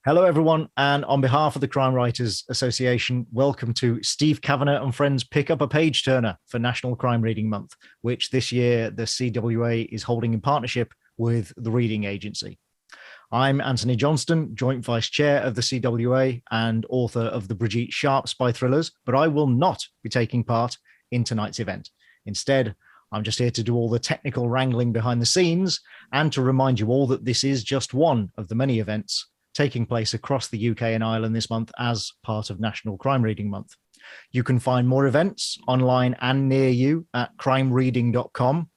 Hello, everyone. And on behalf of the Crime Writers Association, welcome to Steve Cavanagh and Friends Pick Up a Page Turner for National Crime Reading Month, which this year the CWA is holding in partnership with the Reading Agency. I'm Anthony Johnston, Joint Vice Chair of the CWA and author of the Brigitte Sharp spy thrillers, but I will not be taking part in tonight's event. Instead, I'm just here to do all the technical wrangling behind the scenes and to remind you all that this is just one of the many events taking place across the UK and Ireland this month as part of National Crime Reading Month. You can find more events online and near you at crimereading.com.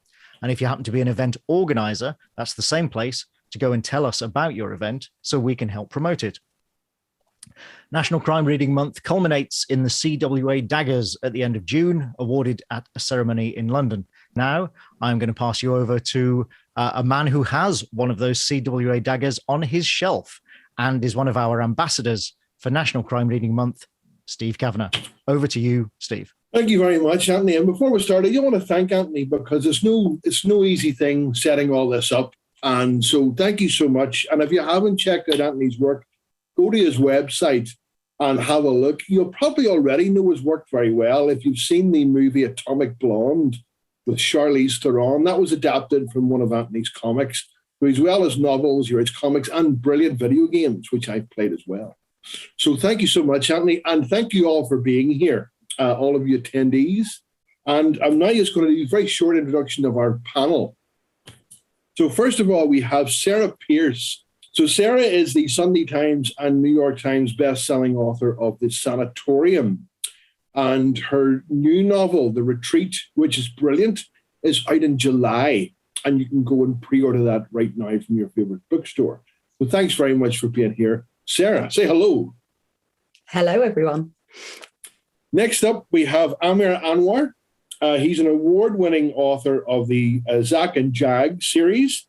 And if you happen to be an event organizer, that's the same place to go and tell us about your event so we can help promote it. National Crime Reading Month culminates in the CWA Daggers at the end of June, awarded at a ceremony in London. Now, I'm going to pass you over to a man who has one of those CWA Daggers on his shelf and is one of our ambassadors for National Crime Reading Month, Steve Cavanagh. Over to you, Steve. Thank you very much, Anthony. And before we start, I do want to thank Anthony because it's no easy thing setting all this up. And so thank you so much. And if you haven't checked out Anthony's work, go to his website and have a look. You'll probably already know his work very well. If you've seen the movie Atomic Blonde with Charlize Theron, that was adapted from one of Anthony's comics. As well as novels, he writes comics and brilliant video games, which I've played as well. So thank you so much, Anthony. And thank you all for being here, all of you attendees. And I'm now just going to do a very short introduction of our panel. So first of all, we have Sarah Pearse. So Sarah is the Sunday Times and New York Times best-selling author of The Sanatorium. And her new novel, The Retreat, which is brilliant, is out in July. And you can go and pre-order that right now from your favorite bookstore. So thanks very much for being here. Sarah, say hello. Hello, everyone. Next up, we have Amer Anwar. He's an award-winning author of the Zack and Jag series,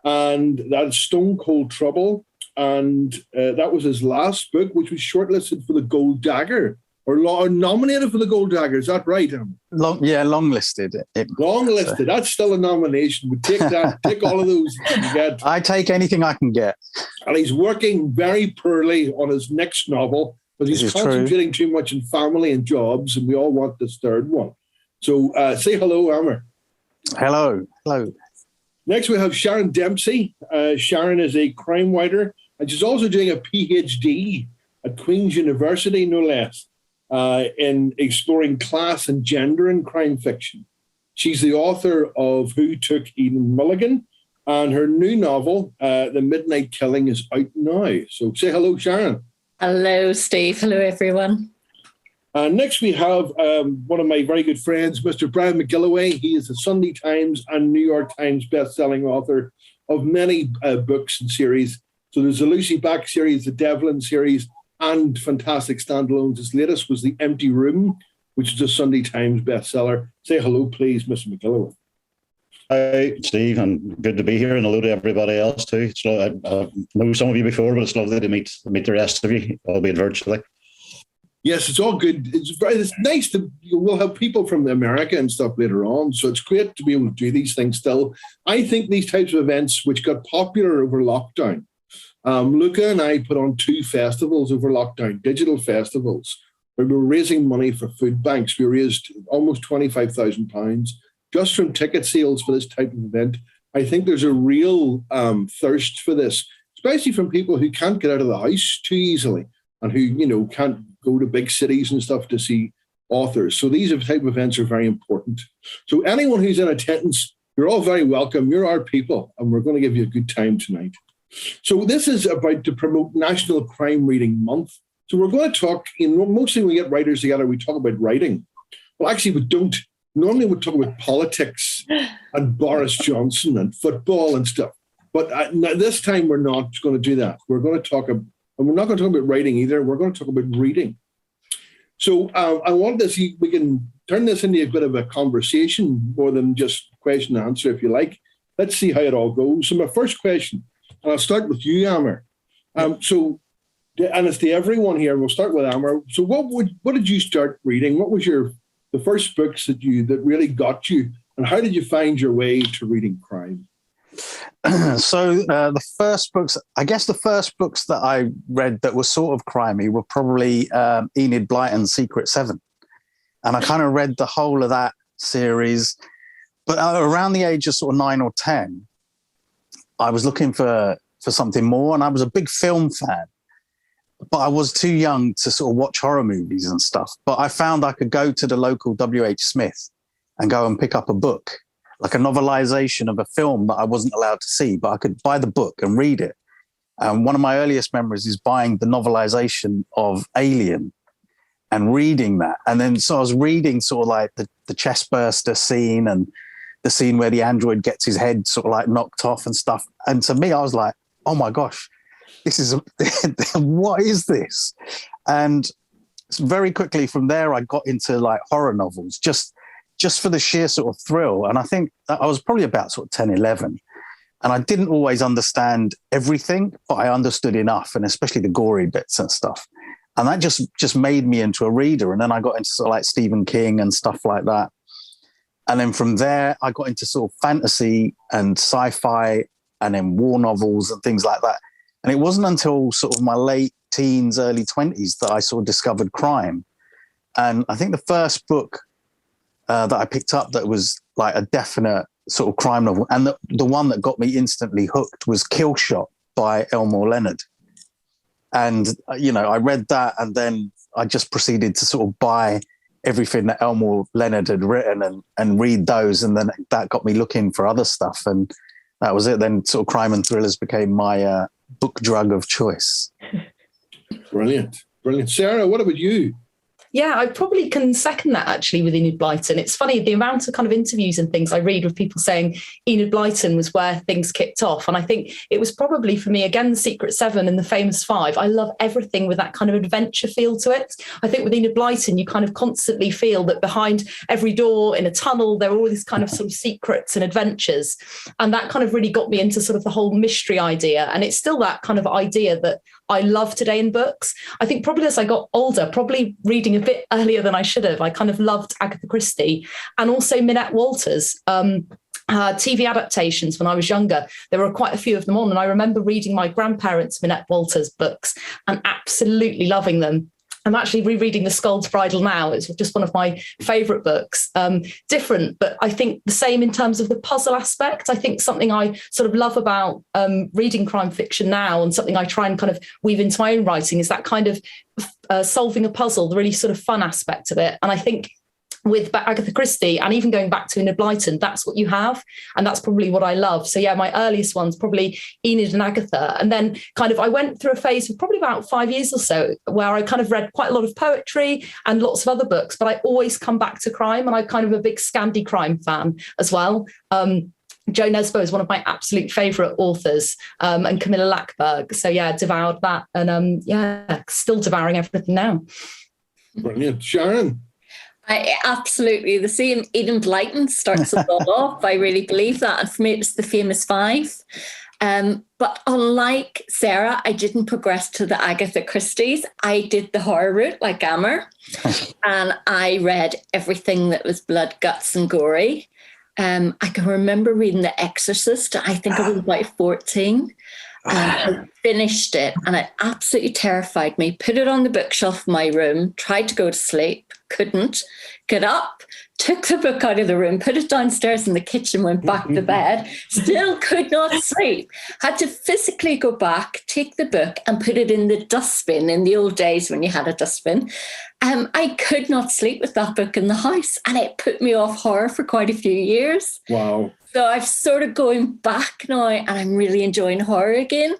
and that's Stone Cold Trouble. And that was his last book, which was shortlisted for the Gold Dagger, or nominated for the Gold Dagger. Is that right? Longlisted. Longlisted. That's still a nomination. We take that. Take all of those you can get. I take anything I can get. And he's working very poorly on his next novel because he's concentrating too much on family and jobs, and we all want this third one. So say hello, Amer. Hello. Next, we have Sharon Dempsey. Sharon is a crime writer, and she's also doing a PhD at Queen's University, no less. In exploring class and gender in crime fiction. She's the author of Who Took Eden Mulligan, and her new novel, The Midnight Killing, is out now. So say hello, Sharon. Hello, Steve. Hello, everyone. Next, we have one of my very good friends, Mr. Brian McGilloway. He is a Sunday Times and New York Times best-selling author of many books and series. So there's the Lucy Back series, the Devlin series, and fantastic standalones. His latest was The Empty Room, which is a Sunday Times bestseller. Say hello, please, Mr. McGilloway. Hi, Steve, and good to be here, and hello to everybody else too. I know some of you before, but it's lovely to meet the rest of you, albeit virtually. Yes, it's all good. It's nice we'll have people from America and stuff later on, so it's great to be able to do these things still. I think these types of events, which got popular over lockdown, Luca and I put on 2 festivals over lockdown, digital festivals, where we were raising money for food banks. We raised almost £25,000 just from ticket sales for this type of event. I think there's a real thirst for this, especially from people who can't get out of the house too easily and who, can't go to big cities and stuff to see authors. So these type of events are very important. So anyone who's in attendance, you're all very welcome. You're our people, and we're going to give you a good time tonight. So this is about to promote National Crime Reading Month. So we're going to talk, mostly when we get writers together, we talk about writing. Well, actually, we don't. Normally, we talk about politics and Boris Johnson and football and stuff. But this time, we're not going to do that. We're going to talk, and we're not going to talk about writing either. We're going to talk about reading. So I want this, we can turn this into a bit of a conversation more than just question and answer, if you like. Let's see how it all goes. So my first question, and I'll start with you, Amer. And it's to everyone here. We'll start with Amer. So what did you start reading? What was the first books that really got you, and how did you find your way to reading crime? The first books, I guess the first books that I read that were sort of crimey were probably Enid Blyton's Secret Seven. And I kind of read the whole of that series. But around the age of sort of 9 or 10, I was looking for something more. And I was a big film fan. But I was too young to sort of watch horror movies and stuff. But I found I could go to the local W.H. Smith and go and pick up a book, like a novelization of a film that I wasn't allowed to see, but I could buy the book and read it. And one of my earliest memories is buying the novelization of Alien and reading that. And then so I was reading sort of like the chest burster scene and the scene where the android gets his head sort of like knocked off and stuff. And to me, I was like, oh my gosh, this is, what is this? And very quickly from there, I got into like horror novels, just for the sheer sort of thrill. And I think that I was probably about sort of 10, 11. And I didn't always understand everything, but I understood enough, and especially the gory bits and stuff. And that just made me into a reader. And then I got into sort of like Stephen King and stuff like that. And then from there, I got into sort of fantasy and sci-fi and then war novels and things like that. And it wasn't until sort of my late teens, early 20s that I sort of discovered crime. And I think the first book that I picked up that was like a definite sort of crime novel, and the one that got me instantly hooked was Kill Shot by Elmore Leonard. And, I read that, and then I just proceeded to sort of buy everything that Elmore Leonard had written and read those. And then that got me looking for other stuff. And that was it. Then sort of crime and thrillers became my book drug of choice. Brilliant. Sarah, what about you? Yeah, I probably can second that actually with Enid Blyton. It's funny, the amount of kind of interviews and things I read with people saying Enid Blyton was where things kicked off. And I think it was probably for me, again, Secret Seven and the Famous Five. I love everything with that kind of adventure feel to it. I think with Enid Blyton, you kind of constantly feel that behind every door in a tunnel, there are all these kind of sort of secrets and adventures. And that kind of really got me into sort of the whole mystery idea. And it's still that kind of idea that I love today in books. I think probably as I got older, probably reading a bit earlier than I should have, I kind of loved Agatha Christie and also Minette Walters. TV adaptations when I was younger, there were quite a few of them on. And I remember reading my grandparents' Minette Walters books and absolutely loving them. I'm actually rereading The Scold's Bridal now. It's just one of my favourite books. Different, but I think the same in terms of the puzzle aspect. I think something I sort of love about reading crime fiction now, and something I try and kind of weave into my own writing, is that kind of solving a puzzle, the really sort of fun aspect of it. And I think with Agatha Christie and even going back to Enid Blyton, that's what you have. And that's probably what I love. So yeah, my earliest ones, probably Enid and Agatha. And then kind of I went through a phase of probably about 5 years or so where I kind of read quite a lot of poetry and lots of other books, but I always come back to crime. And I'm kind of a big Scandi crime fan as well. Jo Nesbø is one of my absolute favourite authors, and Camilla Lackberg. So yeah, devoured that. And still devouring everything now. Brilliant. Sharon? Absolutely. The same. Enid Blyton starts us all off. I really believe that. And for me, it's the Famous Five. But unlike Sarah, I didn't progress to the Agatha Christie's. I did the horror route like Amer. And I read everything that was blood, guts and gory. I can remember reading The Exorcist. I think I was about 14. I finished it and it absolutely terrified me. Put it on the bookshelf of my room, tried to go to sleep, couldn't, get up, took the book out of the room, put it downstairs in the kitchen, went back to bed, still could not sleep. Had to physically go back, take the book and put it in the dustbin in the old days when you had a dustbin. I could not sleep with that book in the house, and it put me off horror for quite a few years. Wow. So I've sort of going back now and I'm really enjoying horror again.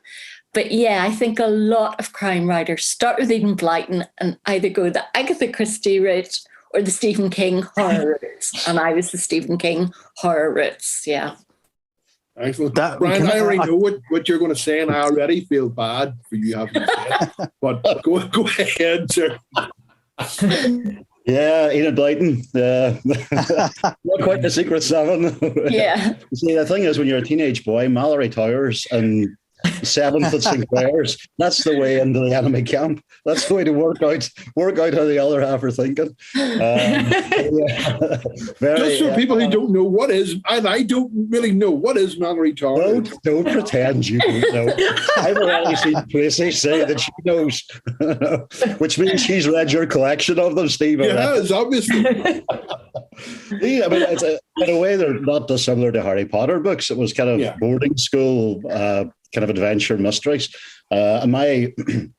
But yeah, I think a lot of crime writers start with Enid Blyton and either go the Agatha Christie route or the Stephen King horror route. And I was the Stephen King horror routes, yeah. Excellent. Brian, I already know what you're going to say, and I already feel bad for you having to say it. But go ahead, sir. Yeah, Enid Blyton. Not quite the Secret Seven. Yeah. See, the thing is, when you're a teenage boy, Mallory Towers and seventh at Sinclair's. That's the way into the enemy camp. That's the way to work out how the other half are thinking. Just for people who don't know what is, and I don't really know, what is Mallory Tower? Don't pretend you don't know. I've already seen Tracy say that she knows, which means she's read your collection of them, Steve. Yes, obviously. Yeah, I mean, in a way, they're not dissimilar to Harry Potter books. It was kind of boarding school, kind of adventure mysteries. I'm the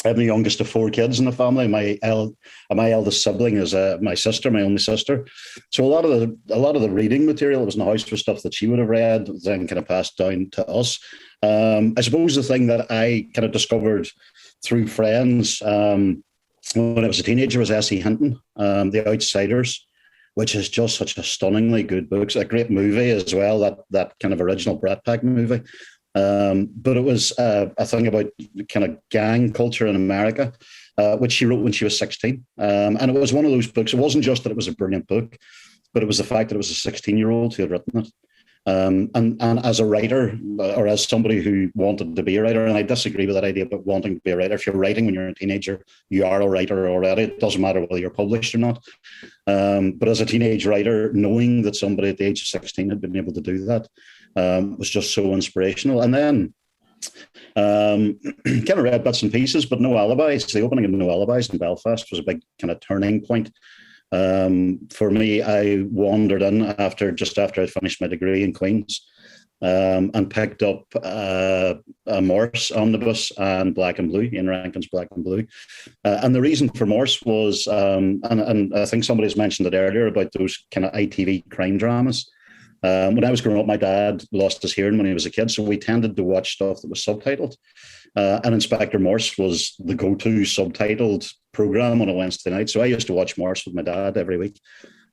youngest of four kids in the family. My eldest sibling is my sister, my only sister. So a lot of the reading material that was in the house was stuff that she would have read, then kind of passed down to us. I suppose the thing that I kind of discovered through friends when I was a teenager was S.E. Hinton, The Outsiders, which is just such a stunningly good book. It's a great movie as well, that kind of original Brat Pack movie. But it was a thing about kind of gang culture in America, which she wrote when she was 16. And it was one of those books. It wasn't just that it was a brilliant book, but it was the fact that it was a 16-year-old who had written it. And as a writer, or as somebody who wanted to be a writer, and I disagree with that idea about wanting to be a writer. If you're writing when you're a teenager, you are a writer already. It doesn't matter whether you're published or not. But as a teenage writer, knowing that somebody at the age of 16 had been able to do that was just so inspirational. And then kind of read bits and pieces, but No Alibis. The opening of No Alibis in Belfast was a big kind of turning point. For me, I wandered in just after I'd finished my degree in Queen's, and picked up a Morse omnibus and Black and Blue, Ian Rankin's Black and Blue. And the reason for Morse was, and I think somebody's mentioned it earlier about those kind of ITV crime dramas. When I was growing up, my dad lost his hearing when he was a kid, so we tended to watch stuff that was subtitled. And Inspector Morse was the go-to subtitled program on a Wednesday night. So I used to watch Morse with my dad every week.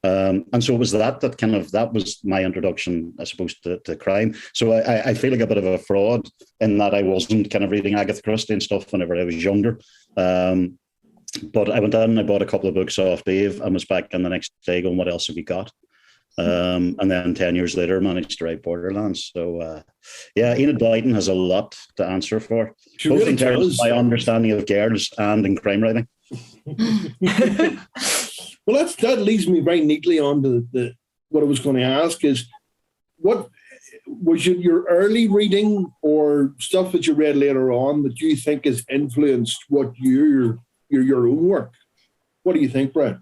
And so it was that was my introduction, I suppose, to crime. So I feel like a bit of a fraud in that I wasn't kind of reading Agatha Christie and stuff whenever I was younger. But I went in and I bought a couple of books off Dave and was back in the next day going, what else have you got? And then 10 years later, managed to write Borderlands. So, Enid Blyton has a lot to answer for, She both really in terms does. of my understanding of girls and in crime writing. Well, that leads me very neatly on to what I was going to ask is, what was your early reading or stuff that you read later on that you think has influenced what your own work? What do you think, Brett?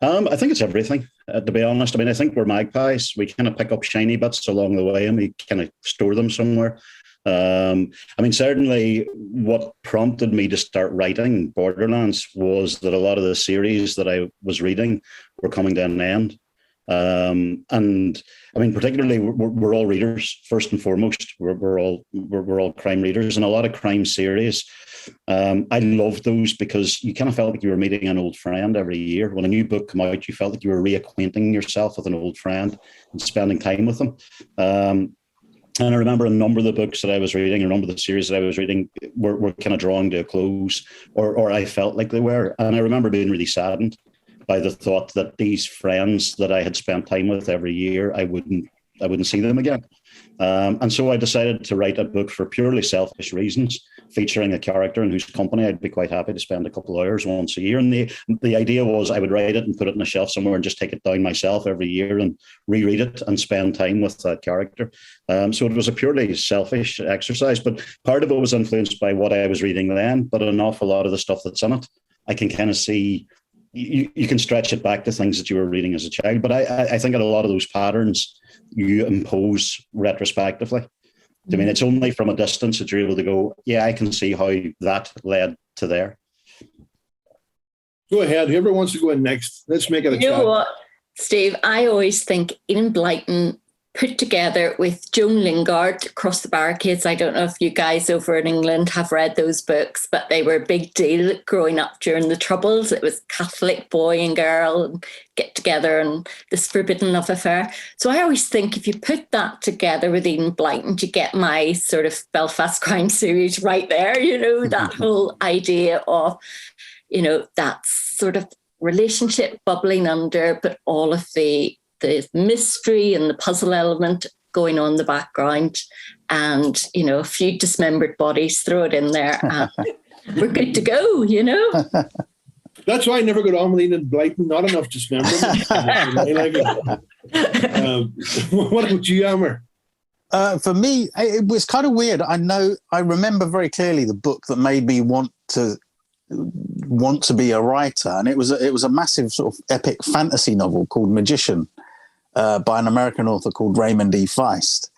I think it's everything, to be honest. I mean, I think we're magpies. We kind of pick up shiny bits along the way and we kind of store them somewhere. I mean, certainly what prompted me to start writing Borderlands was that a lot of the series that I was reading were coming to an end. And I mean, particularly, we're all readers first and foremost. We're all crime readers, and a lot of crime series. I loved those because you kind of felt like you were meeting an old friend every year. When a new book came out, you felt like you were reacquainting yourself with an old friend and spending time with them. And I remember a number of the books that I was reading, a number of the series that I was reading were kind of drawing to a close, or I felt like they were. And I remember being really saddened by the thought that these friends that I had spent time with every year, I wouldn't see them again. And so I decided to write a book for purely selfish reasons, featuring a character in whose company I'd be quite happy to spend a couple of hours once a year. And the idea was I would write it and put it on a shelf somewhere and just take it down myself every year and reread it and spend time with that character. So it was a purely selfish exercise, but part of it was influenced by what I was reading then, but an awful lot of the stuff that's in it, I can kind of see. You can stretch it back to things that you were reading as a child, but I think that a lot of those patterns you impose retrospectively. I mean, it's only from a distance that you're able to go, yeah, I can see how that led to there. Go ahead. Whoever wants to go in next, let's make it a chat. You know what, Steve? I always think Ian Blyton put together with Joan Lingard, Across the Barricades. I don't know if you guys over in England have read those books, but they were a big deal growing up during the Troubles. It was Catholic boy and girl and get together and this forbidden love affair. So I always think if you put that together with Ian Blyton, you get my sort of Belfast crime series right there, you know, that whole idea of, you know, that sort of relationship bubbling under, but all of the mystery and the puzzle element going on in the background. and, a few dismembered bodies, throw it in there, and we're good to go. That's why I never got on with Enid Blyton. Not enough dismemberment. What about you, Amer? For me, it was kind of weird. I remember very clearly the book that made me want to be a writer, and it was a massive sort of epic fantasy novel called Magician by an American author called Raymond E. Feist.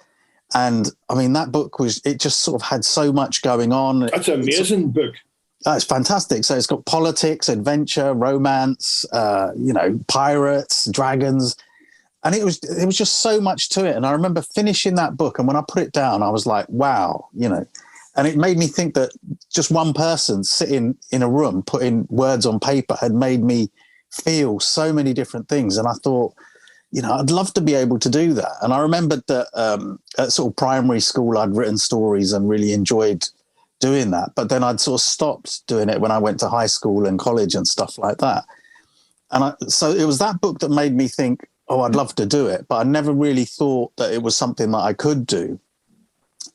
And I mean, that book it just sort of had so much going on. That's an amazing book. It's fantastic. So it's got politics, adventure, romance, pirates, dragons. And it was just so much to it. And I remember finishing that book, and when I put it down, I was like, wow, and it made me think that just one person sitting in a room putting words on paper had made me feel so many different things. And I thought, I'd love to be able to do that. And I remembered that at sort of primary school, I'd written stories and really enjoyed doing that. But then I'd sort of stopped doing it when I went to high school and college and stuff like that. And so it was that book that made me think, oh, I'd love to do it. But I never really thought that it was something that I could do.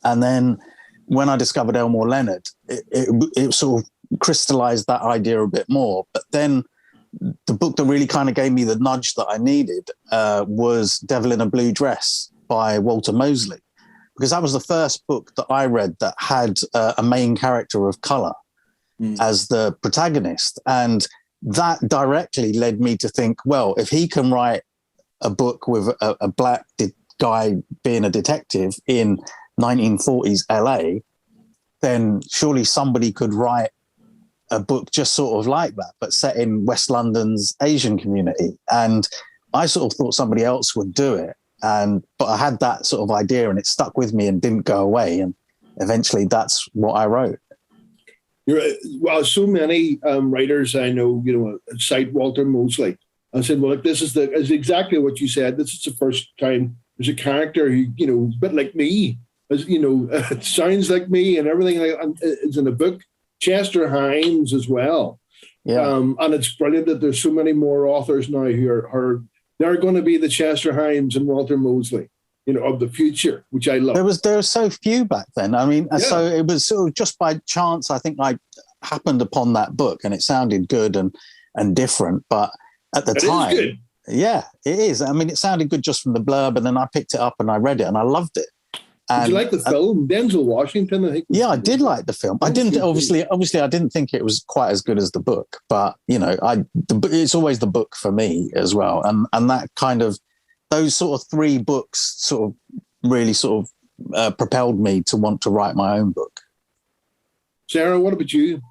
And then when I discovered Elmore Leonard, it sort of crystallized that idea a bit more. But then the book that really kind of gave me the nudge that I needed was Devil in a Blue Dress by Walter Mosley, because that was the first book that I read that had a main character of color as the protagonist. And that directly led me to think, well, if he can write a book with a black guy being a detective in 1940s LA, then surely somebody could write a book just sort of like that, but set in West London's Asian community. And I sort of thought somebody else would do it. But I had that sort of idea, and it stuck with me and didn't go away. And eventually that's what I wrote. Well, so many writers I know, cite Walter Mosley. I said, well, this is exactly what you said. This is the first time there's a character who, a bit like me, it sounds like me and everything is in a book. Chester Himes as well. Yeah. And it's brilliant that there's so many more authors now who they're going to be the Chester Himes and Walter Mosley, of the future, which I love. There were so few back then. I mean, so it was sort of just by chance, I think I happened upon that book, and it sounded good and different. But at the time, good. Yeah, it is. I mean, it sounded good just from the blurb, and then I picked it up and I read it and I loved it. Did you like the film? Denzel Washington, I think. Yeah, I did like the film. I didn't obviously I didn't think it was quite as good as the book, but it's always the book for me as well. And that kind of those sort of three books sort of really sort of propelled me to want to write my own book. Sarah, what about you?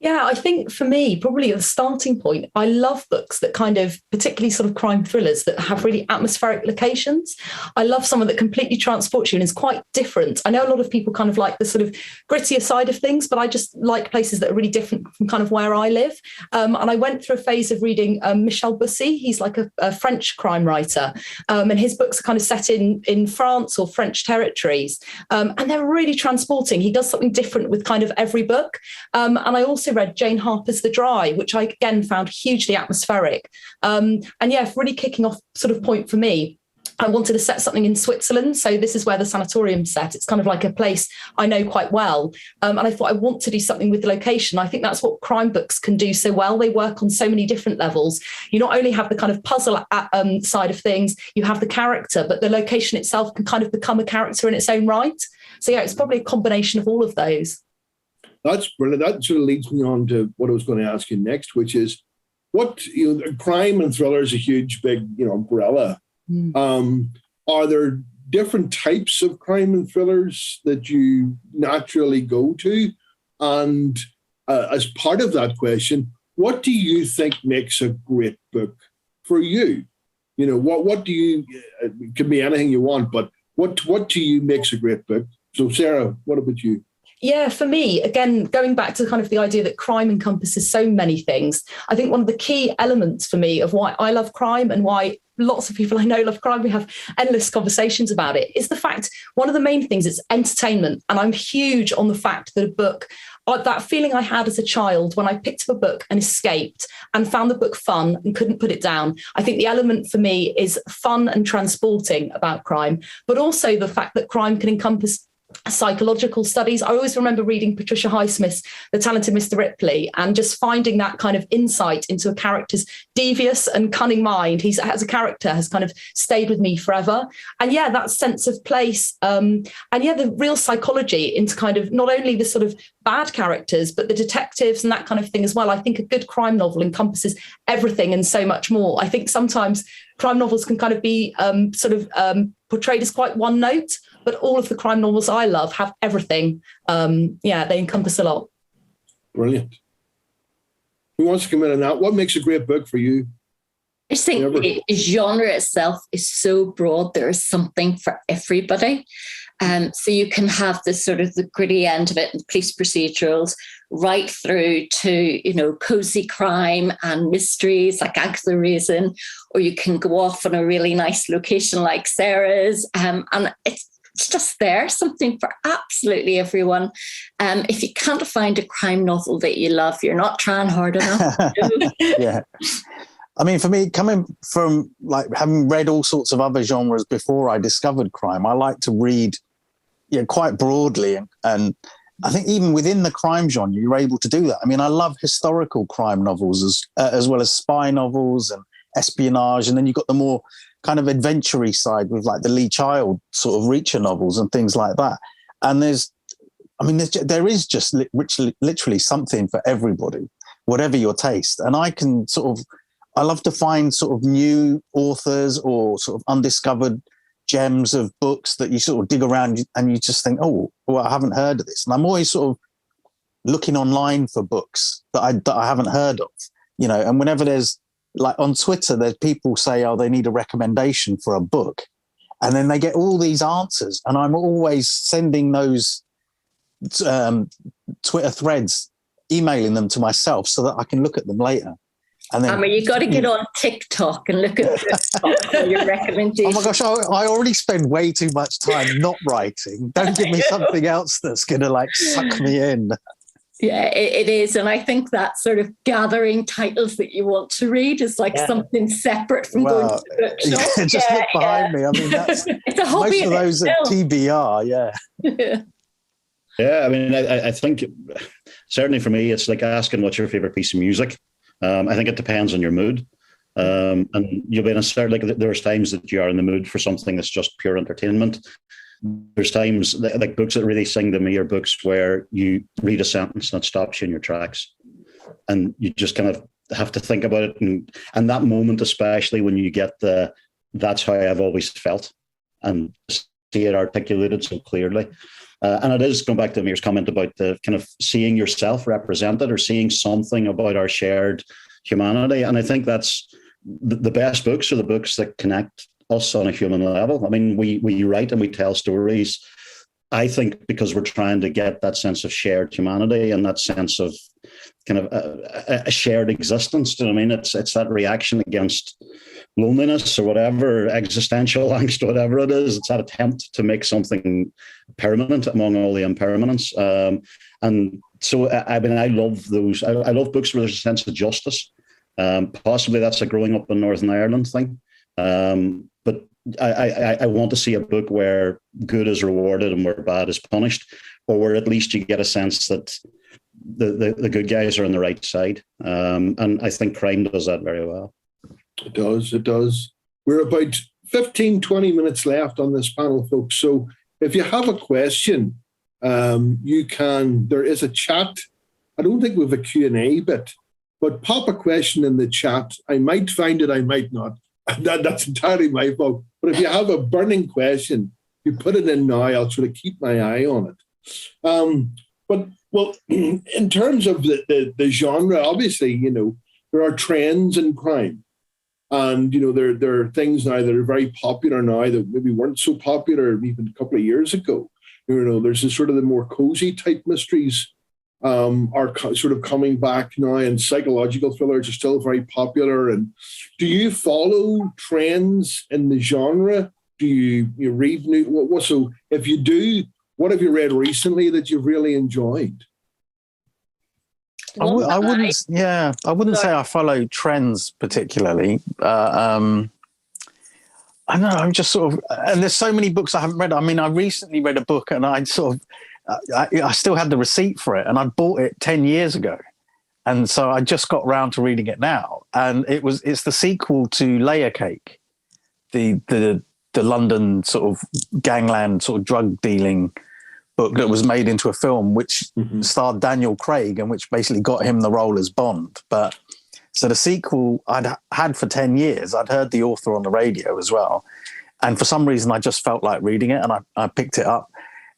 Yeah, I think for me, probably the starting point, I love books that kind of, particularly sort of crime thrillers that have really atmospheric locations. I love someone that completely transports you and is quite different. I know a lot of people kind of like the sort of grittier side of things, but I just like places that are really different from kind of where I live. And I went through a phase of reading Michel Bussy. He's like a French crime writer. And his books are kind of set in France or French territories. And they're really transporting. He does something different with kind of every book. And I also read Jane Harper's The Dry, which I again found hugely atmospheric. And yeah, really kicking off sort of point for me, I wanted to set something in Switzerland. So this is where the sanatorium's set. It's kind of like a place I know quite well. And I thought I want to do something with the location. I think that's what crime books can do so well. They work on so many different levels. You not only have the kind of puzzle side of things, you have the character, but the location itself can kind of become a character in its own right. So yeah, it's probably a combination of all of those. That's brilliant. That sort of leads me on to what I was going to ask you next, which is what, crime and thriller is a huge, big, umbrella. Are there different types of crime and thrillers that you naturally go to? And as part of that question, what do you think makes a great book for you? What do you, it can be anything you want, but what to you makes a great book? So Sarah, what about you? Yeah, for me, again, going back to kind of the idea that crime encompasses so many things, I think one of the key elements for me of why I love crime and why lots of people I know love crime, we have endless conversations about it, is the fact, one of the main things is entertainment. And I'm huge on the fact that a book, that feeling I had as a child when I picked up a book and escaped and found the book fun and couldn't put it down. I think the element for me is fun and transporting about crime, but also the fact that crime can encompass psychological studies. I always remember reading Patricia Highsmith's The Talented Mr. Ripley and just finding that kind of insight into a character's devious and cunning mind. He's as a character has kind of stayed with me forever. And yeah, that sense of place and yeah, the real psychology into kind of not only the sort of bad characters, but the detectives and that kind of thing as well. I think a good crime novel encompasses everything and so much more. I think sometimes crime novels can kind of be portrayed as quite one note, but all of the crime novels I love have everything. They encompass a lot. Brilliant. Who wants to come in on that? What makes a great book for you? I just think the genre itself is so broad. There is something for everybody. So you can have this sort of the gritty end of it, and police procedurals, right through to, cozy crime and mysteries like Agatha Raisin, or you can go off on a really nice location like Sarah's. And it's just there, something for absolutely everyone. If you can't find a crime novel that you love, you're not trying hard enough. Yeah. I mean, for me, coming from like having read all sorts of other genres before I discovered crime, I like to read quite broadly. And I think even within the crime genre, you're able to do that. I mean, I love historical crime novels as well as spy novels and espionage. And then you've got the more kind of adventure-y side with like the Lee Child sort of Reacher novels and things like that. And there is just literally something for everybody, whatever your taste. And I love to find sort of new authors or sort of undiscovered gems of books that you sort of dig around and you just think, oh, well, I haven't heard of this. And I'm always sort of looking online for books that I haven't heard of, and whenever there's like on Twitter, there's people say, oh, they need a recommendation for a book. And then they get all these answers. And I'm always sending those Twitter threads, emailing them to myself so that I can look at them later. And then, you got to get on TikTok and look at your recommendations. Oh my gosh, I already spend way too much time not writing. Don't give me something else that's going to like suck me in. Yeah, it is. And I think that sort of gathering titles that you want to read is like something separate from going to the bookshop. Just look behind me. I mean, it's a hobby. Most of those are TBR, yeah. Yeah, I mean, I think certainly for me, it's like asking what's your favorite piece of music. I think it depends on your mood. And you'll be in a certain, like there's times that you are in the mood for something that's just pure entertainment. There's times like books that really sing to me are books where you read a sentence and it stops you in your tracks. And you just kind of have to think about it. And that moment, especially when you get that's how I've always felt and see it articulated so clearly. And it is going back to Amer's comment about the kind of seeing yourself represented or seeing something about our shared humanity. And I think that's the best books are the books that connect us on a human level. I mean, we write and we tell stories, I think, because we're trying to get that sense of shared humanity and that sense of kind of a shared existence. I mean, it's that reaction against loneliness or whatever, existential angst, whatever it is. It's that attempt to make something permanent among all the impermanence. And so, I mean, I love those. I love books where there's a sense of justice. Possibly that's a growing up in Northern Ireland thing. But I want to see a book where good is rewarded and where bad is punished, or where at least you get a sense that the good guys are on the right side. And I think crime does that very well. It does. We're about 15, 20 minutes left on this panel, folks. So if you have a question, there is a chat. I don't think we have a Q&A bit, but pop a question in the chat. I might find it, I might not. That's entirely my fault. But if you have a burning question, you put it in now. I'll sort of keep my eye on it. Well, in terms of the genre, obviously, there are trends in crime. And, there are things now that are very popular now that maybe weren't so popular even a couple of years ago. There's this sort of the more cozy type mysteries are sort of coming back now, and psychological thrillers are still very popular. And do you follow trends in the genre? Do you read new? So if you do, what have you read recently that you've really enjoyed? I wouldn't say I follow trends particularly. I know, I'm just sort of, and there's so many books I haven't read. I mean, I recently read a book and I sort of, I still had the receipt for it and I bought it 10 years ago. And so I just got round to reading it now. And it's the sequel to Layer Cake, the London sort of gangland sort of drug dealing book that was made into a film, which starred Daniel Craig and which basically got him the role as Bond. But so the sequel I'd had for 10 years. I'd heard the author on the radio as well. And for some reason, I just felt like reading it and I picked it up.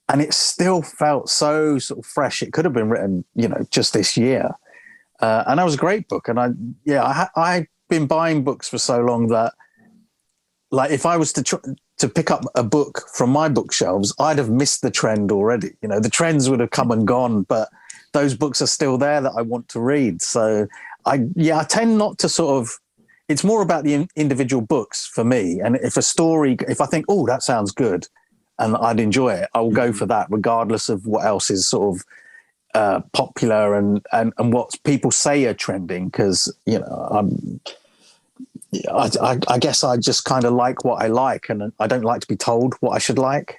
And it still felt so sort of fresh. It could have been written, just this year. And that was a great book. And I've been buying books for so long that, like, if I was to pick up a book from my bookshelves, I'd have missed the trend already. The trends would have come and gone, but those books are still there that I want to read. So I tend not to sort of, it's more about the individual books for me. And if I think, oh, that sounds good and I'd enjoy it, I will go for that regardless of what else is sort of popular and what people say are trending. Because, I guess I just kind of like what I like and I don't like to be told what I should like.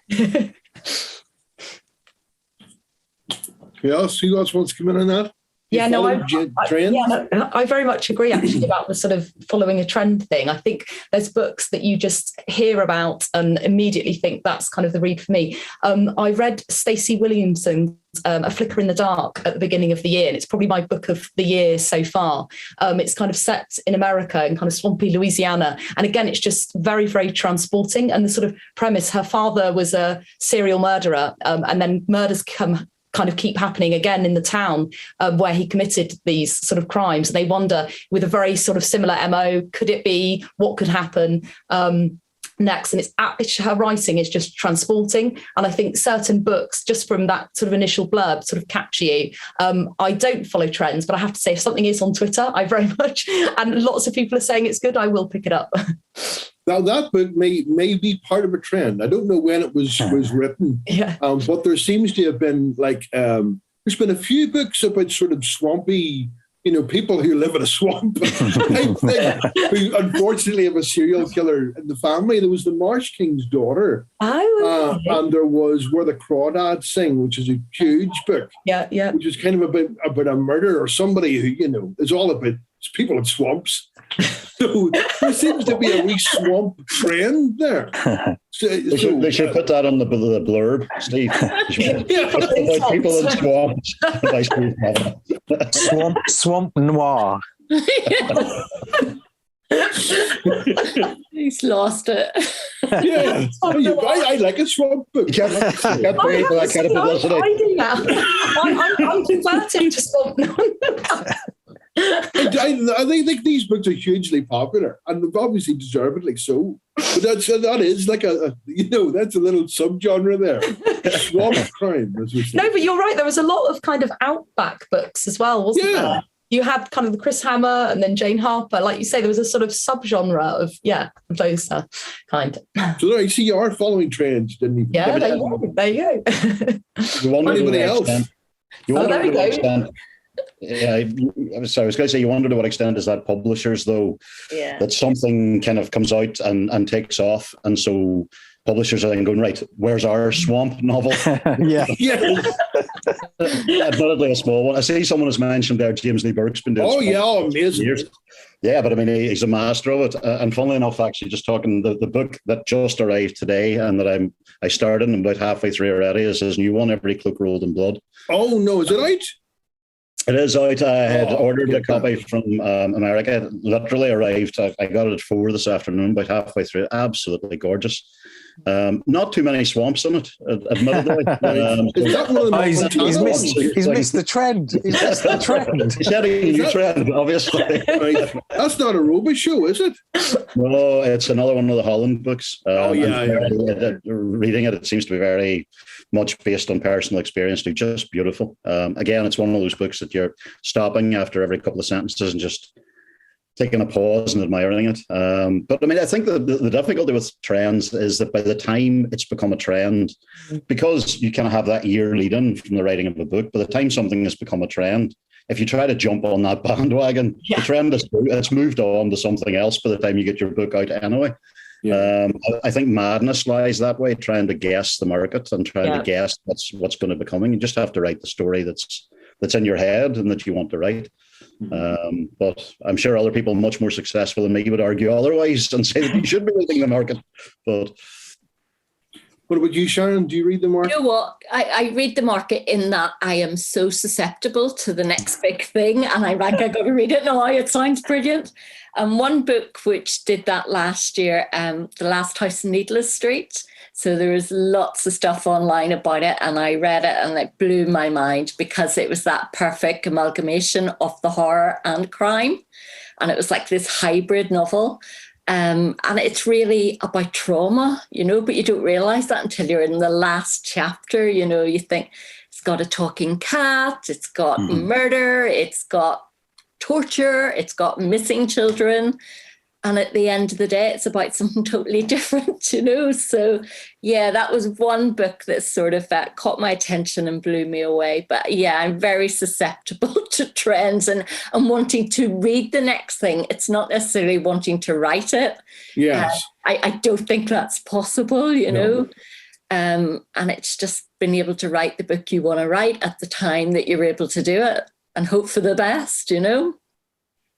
Who else wants to come in on that? Yeah, no, I very much agree actually about the sort of following a trend thing. I think there's books that you just hear about and immediately think that's kind of the read for me. I read Stacey Williamson's A Flicker in the Dark at the beginning of the year, and it's probably my book of the year so far. It's kind of set in America in kind of swampy Louisiana. And again, it's just very, very transporting. And the sort of premise, her father was a serial murderer, and then murders kind of keep happening again in the town where he committed these sort of crimes. And they wonder, with a very sort of similar MO, could it be, what could happen next? And her writing is just transporting. And I think certain books, just from that sort of initial blurb, sort of capture you. I don't follow trends, but I have to say, if something is on Twitter, I very much, and lots of people are saying it's good, I will pick it up. Now, that book may be part of a trend. I don't know when it was written, but there seems to have been there's been a few books about sort of swampy, people who live in a swamp type thing, who unfortunately have a serial killer in the family. There was The Marsh King's Daughter, and there was Where the Crawdads Sing, which is a huge book, which is kind of about a murder or somebody who, is all about people in swamps. So there seems to be a wee swamp trend there. They should put that on the blurb, Steve. People in swamps. By Steve Cavanagh. Swamp noir. He's lost it. Yeah, I like a swamp book. You can't pay for that kind of publicity. I'm converting to swamp noir. I think these books are hugely popular, and obviously deservedly so. But that is like that's a little subgenre there. Swamp crime, as we say. No, but you're right. There was a lot of kind of outback books as well, wasn't there? You had kind of the Chris Hammer and then Jane Harper. Like you say, there was a sort of subgenre of those kind. So there, you see, you are following trends, didn't you? Yeah, there you go. Anybody else? There we go. Yeah, I was going to say, you wonder to what extent is that publishers, though, that something kind of comes out and takes off, and so publishers are then going, right, where's our swamp novel? Yeah. Admittedly a small one. I see someone has mentioned there James Lee Burke's been doing amazing years. Yeah, but I mean, he's a master of it. And funnily enough, actually, just talking, the book that just arrived today and that I started and about halfway through already is his new one, Every Cloak Rolled in Blood. Oh, no, is it out? It is out. I had ordered a copy from America. It literally arrived. I got it at 4 this afternoon, about halfway through. Absolutely gorgeous. Not too many swamps in it, admittedly. He's missed the trend. He's missed the trend. He's setting a new trend, obviously. That's not a Robo show, is it? No, it's another one of the Holland books. Reading it seems to be very much based on personal experience. They're just beautiful. Again, it's one of those books that you're stopping after every couple of sentences and just taking a pause and admiring it. But I mean, I think the difficulty with trends is that by the time it's become a trend, because you kind of have that year lead in from the writing of a book, by the time something has become a trend, if you try to jump on that bandwagon, the trend it's moved on to something else by the time you get your book out anyway. Yeah. I think madness lies that way, trying to guess the market and trying to guess what's going to be coming. You just have to write the story that's in your head and that you want to write. But I'm sure other people much more successful than me would argue otherwise and say that you should be reading the market. But what about you, Sharon? Do you read the market? You know what? I read the market in that I am so susceptible to the next big thing, and I got to read it now. It sounds brilliant. And one book which did that last year, The Last House in Needless Street. So there was lots of stuff online about it, and I read it, and it blew my mind because it was that perfect amalgamation of the horror and crime, and it was like this hybrid novel. And it's really about trauma, but you don't realize that until you're in the last chapter. You think it's got a talking cat, it's got murder, it's got torture, it's got missing children. And at the end of the day, it's about something totally different, So, yeah, that was one book that sort of caught my attention and blew me away. But, yeah, I'm very susceptible to trends and wanting to read the next thing. It's not necessarily wanting to write it. Yes. I don't think that's possible, know. And it's just being able to write the book you want to write at the time that you're able to do it and hope for the best,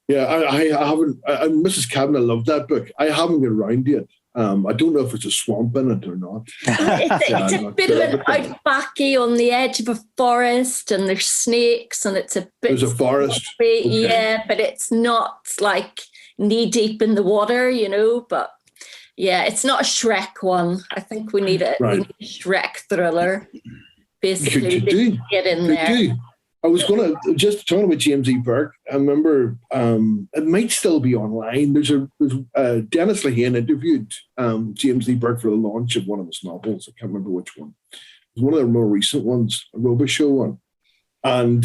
Yeah, I haven't. Mrs. Cavanagh loved that book. I haven't been around yet. I don't know if it's a swamp in it or not. It's a bit of an outbacky on the edge of a forest, and there's snakes, and it's a bit. There's a forest. Okay. Yeah, but it's not like knee deep in the water, But yeah, it's not a Shrek one. I think we need a Shrek thriller. Basically, to get in there. I was going to just talking about James E. Burke. I remember it might still be online. There's Dennis Lehane interviewed James E. Burke for the launch of one of his novels. I can't remember which one. It was one of the more recent ones, a Robichaux one. And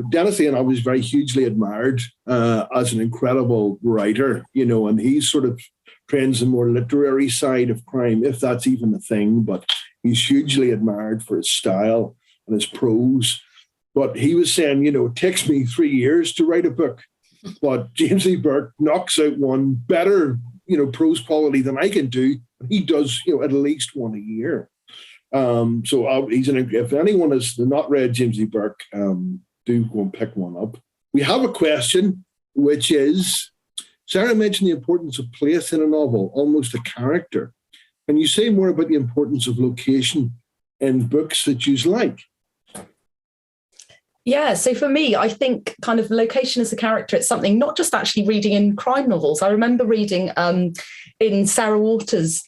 Dennis Lehane I was very hugely admired as an incredible writer. And he's sort of trends the more literary side of crime, if that's even a thing. But he's hugely admired for his style and his prose. But he was saying, it takes me 3 years to write a book. But James E. Burke knocks out one better, prose quality than I can do. He does, at least one a year. So if anyone has not read James E. Burke, do go and pick one up. We have a question, which is, Sarah mentioned the importance of place in a novel, almost a character. Can you say more about the importance of location in books that you like? Yeah, so for me, I think kind of location as a character, it's something not just actually reading in crime novels. I remember reading in Sarah Waters'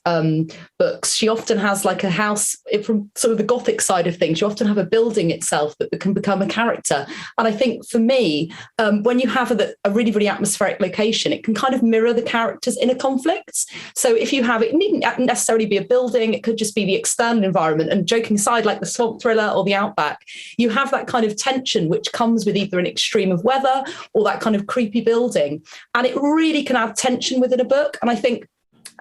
books, she often has like a house from sort of the Gothic side of things. You often have a building itself that can become a character. And I think for me, when you have a really, really atmospheric location, it can kind of mirror the character's inner conflicts. So if you have, it needn't necessarily be a building, it could just be the external environment. And joking aside, like the swamp thriller or the outback, you have that kind of tension which comes with either an extreme of weather or that kind of creepy building. And it really can add tension within a book. And I think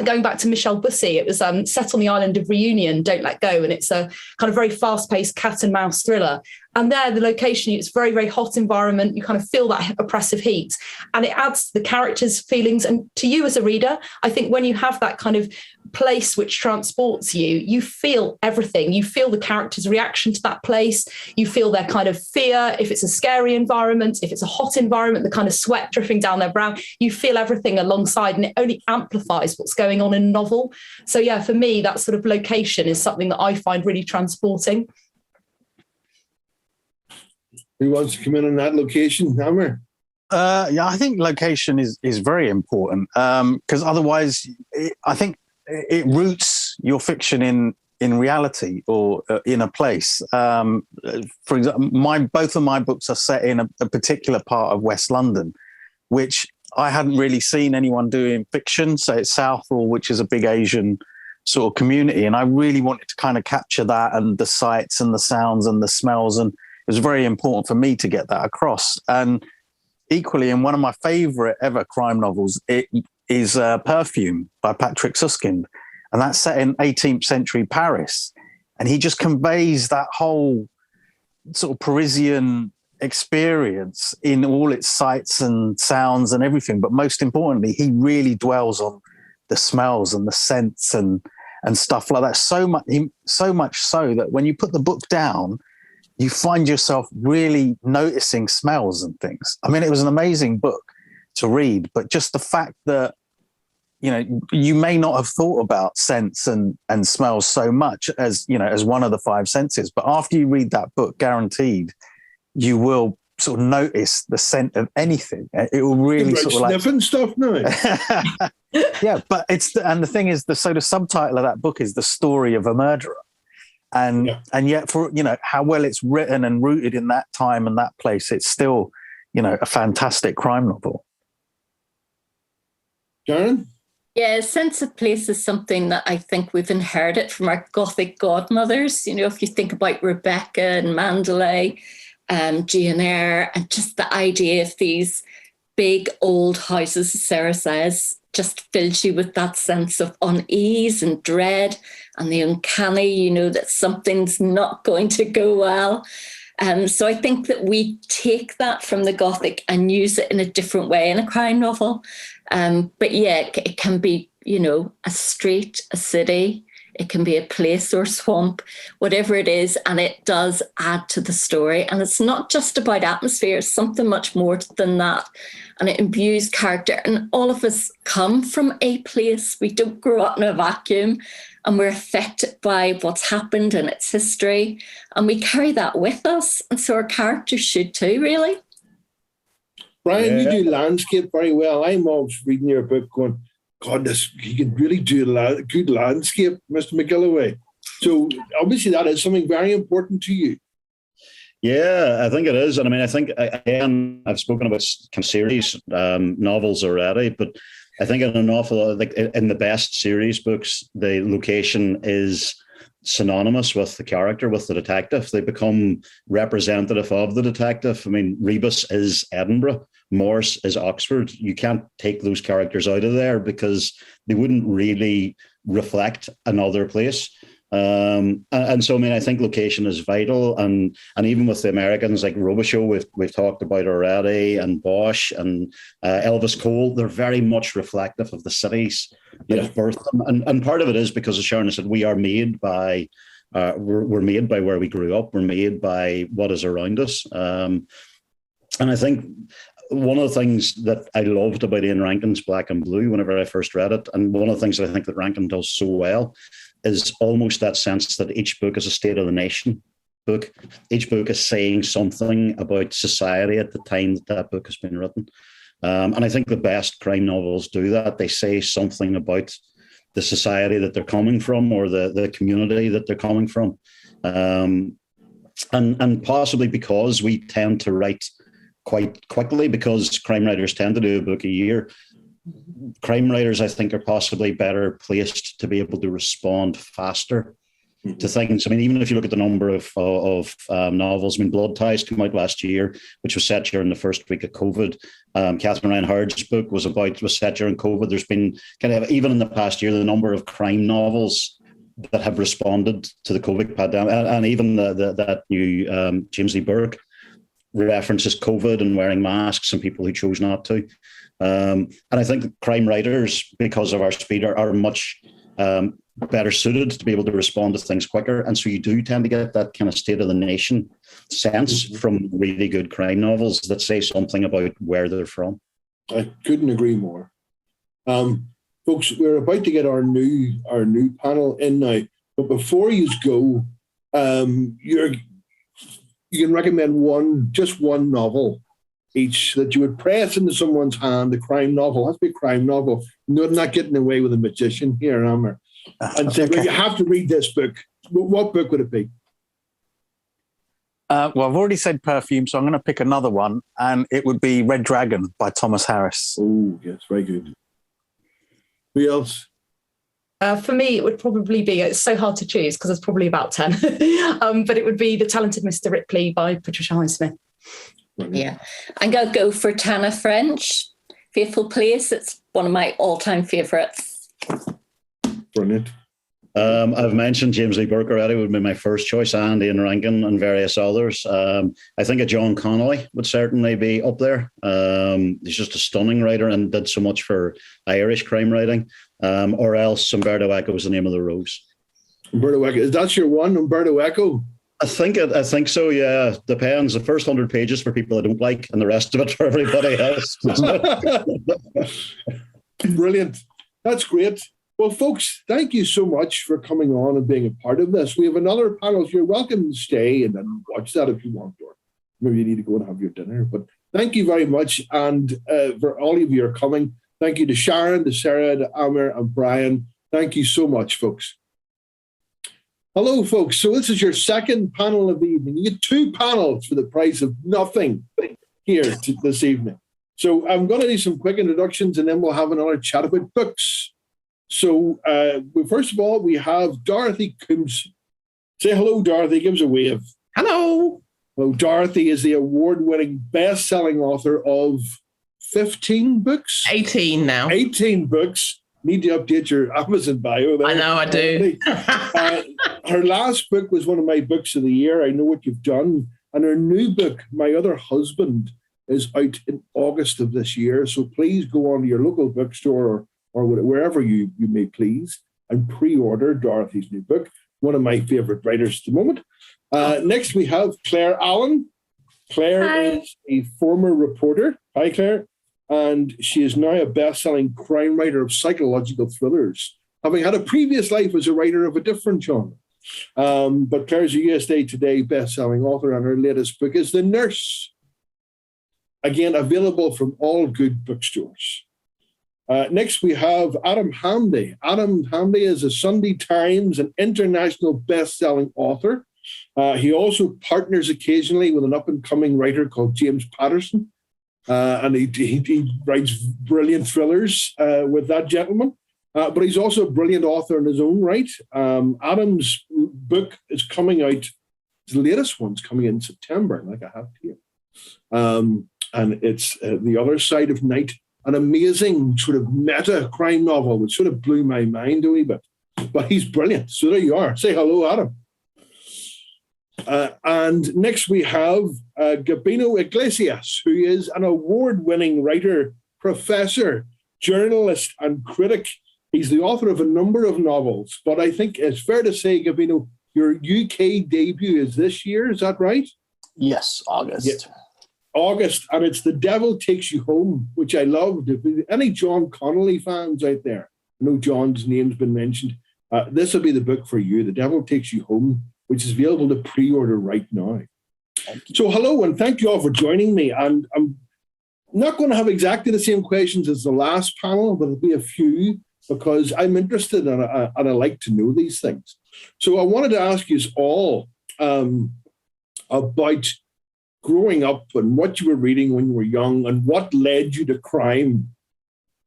going back to Michel Bussy, it was set on the island of Reunion, Don't Let Go. And it's a kind of very fast-paced cat and mouse thriller. And there, the location, it's very, very hot environment. You kind of feel that oppressive heat. And it adds the characters' feelings. And to you as a reader, I think when you have that kind of place which transports you, you feel everything. You feel the character's reaction to that place. You feel their kind of fear. If it's a scary environment, if it's a hot environment, the kind of sweat dripping down their brow, you feel everything alongside, and it only amplifies what's going on in a novel. So yeah, for me, that sort of location is something that I find really transporting. Who wants to come in on that location, Amer? Yeah, I think location is very important because otherwise, I think it roots your fiction in reality or in a place. For example, both of my books are set in a particular part of West London, which I hadn't really seen anyone do in fiction. So it's Southall, which is a big Asian sort of community, and I really wanted to kind of capture that and the sights and the sounds and the smells, and it was very important for me to get that across. And equally, in one of my favorite ever crime novels, it is Perfume by Patrick Suskind. And that's set in 18th century Paris. And he just conveys that whole sort of Parisian experience in all its sights and sounds and everything. But most importantly, he really dwells on the smells and the scents and stuff like that. So much so that when you put the book down, you find yourself really noticing smells and things. I mean, it was an amazing book to read, but just the fact that, you know, you may not have thought about scents and smells so much as, you know, as one of the five senses, but after you read that book, guaranteed, you will sort of notice the scent of anything. It will really sort of like sniffing stuff now. Yeah, but the thing is, the subtitle of that book is The Story of a Murderer. And yet, for, you know, how well it's written and rooted in that time and that place, it's still, you know, a fantastic crime novel. Sharon? Yeah, sense of place is something that I think we've inherited from our Gothic godmothers. You know, if you think about Rebecca and Mandalay, Jane Eyre, and just the idea of these big old houses, as Sarah says, just fills you with that sense of unease and dread and the uncanny, you know, that something's not going to go well. So I think that we take that from the Gothic and use it in a different way in a crime novel. But yeah, it can be, you know, a street, a city, it can be a place or swamp, whatever it is, and it does add to the story. And it's not just about atmosphere, it's something much more than that. And it imbues character. And all of us come from a place. We don't grow up in a vacuum, and we're affected by what's happened and its history. And we carry that with us. And so our characters should too, really. Brian, you do landscape very well. I'm always reading your book going, God, you can really do a good landscape, Mr. McGilloway. So obviously that is something very important to you. Yeah, I think it is. And I mean, I think, again, I've spoken about kind of series novels already, but I think in an awful lot, like in the best series books, the location is synonymous with the character, with the detective. They become representative of the detective. I mean, Rebus is Edinburgh, Morse is Oxford. You can't take those characters out of there because they wouldn't really reflect another place. And so, I mean, I think location is vital, and even with the Americans like Robichaud, we've talked about already, and Bosch and Elvis Cole, they're very much reflective of the cities that have birthed them. And part of it is because, as Sharon said, we are made by we're made by where we grew up. We're made by what is around us. And I think one of the things that I loved about Ian Rankin's Black and Blue whenever I first read it, and one of the things that I think that Rankin does so well, is almost that sense that each book is a State of the Nation book. Each book is saying something about society at the time that book has been written. And I think the best crime novels do that. They say something about the society that they're coming from, or the community that they're coming from. And possibly because we tend to write quite quickly, because crime writers tend to do a book a year, crime writers, I think, are possibly better placed to be able to respond faster to things. I mean, even if you look at the number of novels, I mean, Blood Ties came out last year, which was set during the first week of COVID. Catherine Ryan Hurd's book was set during COVID. There's been kind of, even in the past year, the number of crime novels that have responded to the COVID pandemic, and even that new James Lee Burke references COVID and wearing masks and people who chose not to. And I think crime writers, because of our speed, are much better suited to be able to respond to things quicker. And so you do tend to get that kind of State of the Nation sense from really good crime novels that say something about where they're from. I couldn't agree more. Folks, we're about to get our new panel in now. But before you go, you can recommend just one novel each that you would press into someone's hand, a crime novel. It has to be a crime novel. No, I'm not getting away with a magician here, Amer. And say, well, you have to read this book. What book would it be? Well, I've already said Perfume, so I'm going to pick another one, and it would be Red Dragon by Thomas Harris. Oh, yes, very good. Who else? For me, it would probably be, it's so hard to choose because there's probably about 10, but it would be The Talented Mr. Ripley by Patricia Highsmith. Yeah, I'm going to go for Tana French, Faithful Place. It's one of my all-time favourites. Brilliant. I've mentioned James Lee Burke already, would be my first choice, and Ian Rankin and various others. I think a John Connolly would certainly be up there. He's just a stunning writer and did so much for Irish crime writing. or else Umberto Eco was the name of the rose. Umberto Eco. Is that your one, Umberto Eco? I think so, yeah. Depends. The first 100 pages for people I don't like and the rest of it for everybody else. Brilliant. That's great. Well, folks, thank you so much for coming on and being a part of this. We have another panel. You're welcome to stay and then watch that if you want, or maybe you need to go and have your dinner. But thank you very much. And for all of you who are coming, thank you to Sharon, to Sarah, to Amer, and Brian. Thank you so much, folks. Hello, folks. So this is your second panel of the evening. You get 2 panels for the price of nothing here this evening. So I'm going to do some quick introductions and then we'll have another chat about books. So first of all, we have Dorothy Koomson. Say hello, Dorothy. Give us a wave. Hello. Well, Dorothy is the award-winning best-selling author of 15 books? 18 now. 18 books. Need to update your Amazon bio there. I know, I do. Her last book was one of my books of the year. I Know What You've Done. And her new book, My Other Husband, is out in August of this year. So please go on to your local bookstore or wherever you may please and pre-order Dorothy's new book. One of my favorite writers at the moment. Next, we have Claire Allan. Claire is a former reporter. Hi, Claire. And she is now a best-selling crime writer of psychological thrillers, having had a previous life as a writer of a different genre. But Claire's a USA Today best-selling author, and her latest book is The Nurse. Again, available from all good bookstores. Next, we have Adam Hamdy. Adam Hamdy is a Sunday Times and international best-selling author. He also partners occasionally with an up-and-coming writer called James Patterson. And he writes brilliant thrillers with that gentleman. But he's also a brilliant author in his own right. Adam's book is coming out. His latest one's coming in September, like I have here. And it's The Other Side of Night, an amazing sort of meta crime novel, which sort of blew my mind a wee bit. But he's brilliant. So there you are. Say hello, Adam. And next we have Gabino Iglesias, who is an award-winning writer, professor, journalist, and critic. He's the author of a number of novels, but I think it's fair to say, Gabino, your UK debut is this year. Is that right? Yes, August. Yeah. August, and it's The Devil Takes You Home, which I loved. Any John Connolly fans out there? I know John's name's been mentioned. This will be the book for you, The Devil Takes You Home, which is available to pre-order right now. So hello, and thank you all for joining me. And I'm not going to have exactly the same questions as the last panel, but there'll be a few because I'm interested and I like to know these things. So I wanted to ask you all about growing up and what you were reading when you were young and what led you to crime.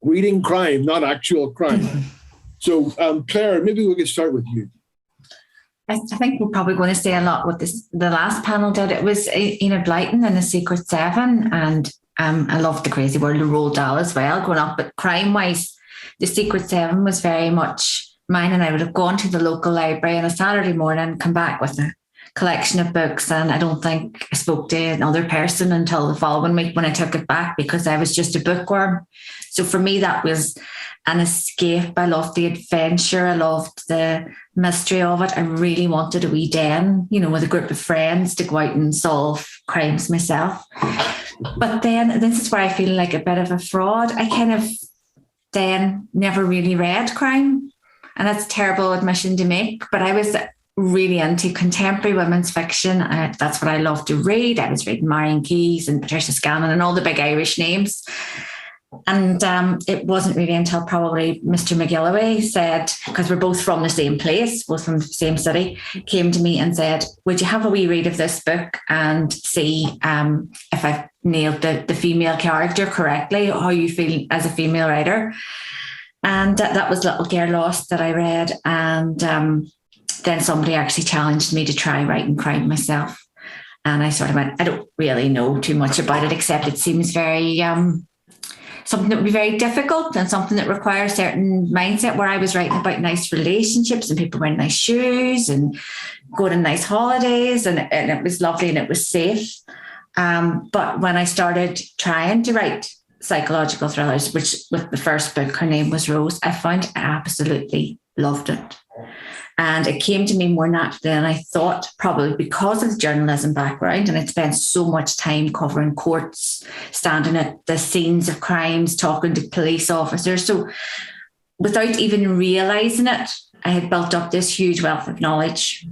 Reading crime, not actual crime. So Claire, maybe we could start with you. I think we're probably going to say a lot what the last panel did. It was Enid Blyton and The Secret Seven, and I loved The Crazy World of Roald Dahl as well growing up. But crime-wise, The Secret Seven was very much mine, and I would have gone to the local library on a Saturday morning and come back with a collection of books, and I don't think I spoke to another person until the following week when I took it back because I was just a bookworm. So for me, that was an escape. I loved the adventure. I loved the mystery of it. I really wanted a wee den, with a group of friends to go out and solve crimes myself. But then this is where I feel like a bit of a fraud. I kind of then never really read crime, and that's a terrible admission to make, but I was really into contemporary women's fiction. That's what I love to read. I was reading Marion Keyes and Patricia Scanlon and all the big Irish names. And it wasn't really until probably Mr. McGilloway said, because we're both from the same place, both from the same city, came to me and said, would you have a wee read of this book and see if I've nailed the female character correctly, how you feel as a female writer? And that was Little Girl Lost that I read. And then somebody actually challenged me to try writing crime myself. And I sort of went, I don't really know too much about it, except it seems very... something that would be very difficult and something that requires a certain mindset, where I was writing about nice relationships and people wearing nice shoes and going on nice holidays, and it was lovely and it was safe. But when I started trying to write psychological thrillers, which with the first book, her name was Rose, I found I absolutely loved it. And it came to me more naturally than I thought, probably because of the journalism background. And I'd spent so much time covering courts, standing at the scenes of crimes, talking to police officers. So without even realizing it, I had built up this huge wealth of knowledge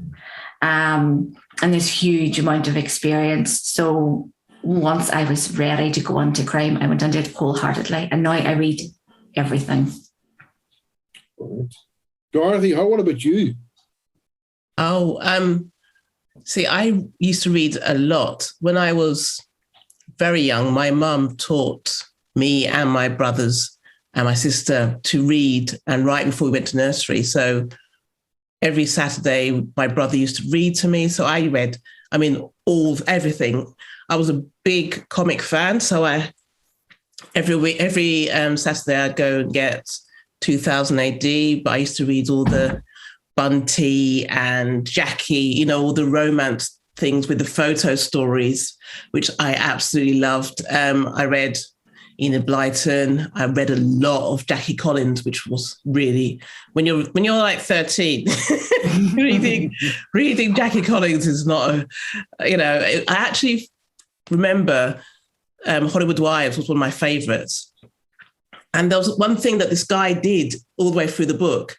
and this huge amount of experience. So once I was ready to go into crime, I went into it wholeheartedly. And now I read everything. Dorothy, what about you? See, I used to read a lot. When I was very young, my mum taught me and my brothers and my sister to read and write before we went to nursery. So every Saturday, my brother used to read to me. So I read, everything. I was a big comic fan. So every Saturday I'd go and get 2000 AD, but I used to read all the Bunty and Jackie, all the romance things with the photo stories, which I absolutely loved. I read Enid Blyton. I read a lot of Jackie Collins, which was really, when you're like 13, reading Jackie Collins is not I actually remember Hollywood Wives was one of my favorites. And there was one thing that this guy did all the way through the book,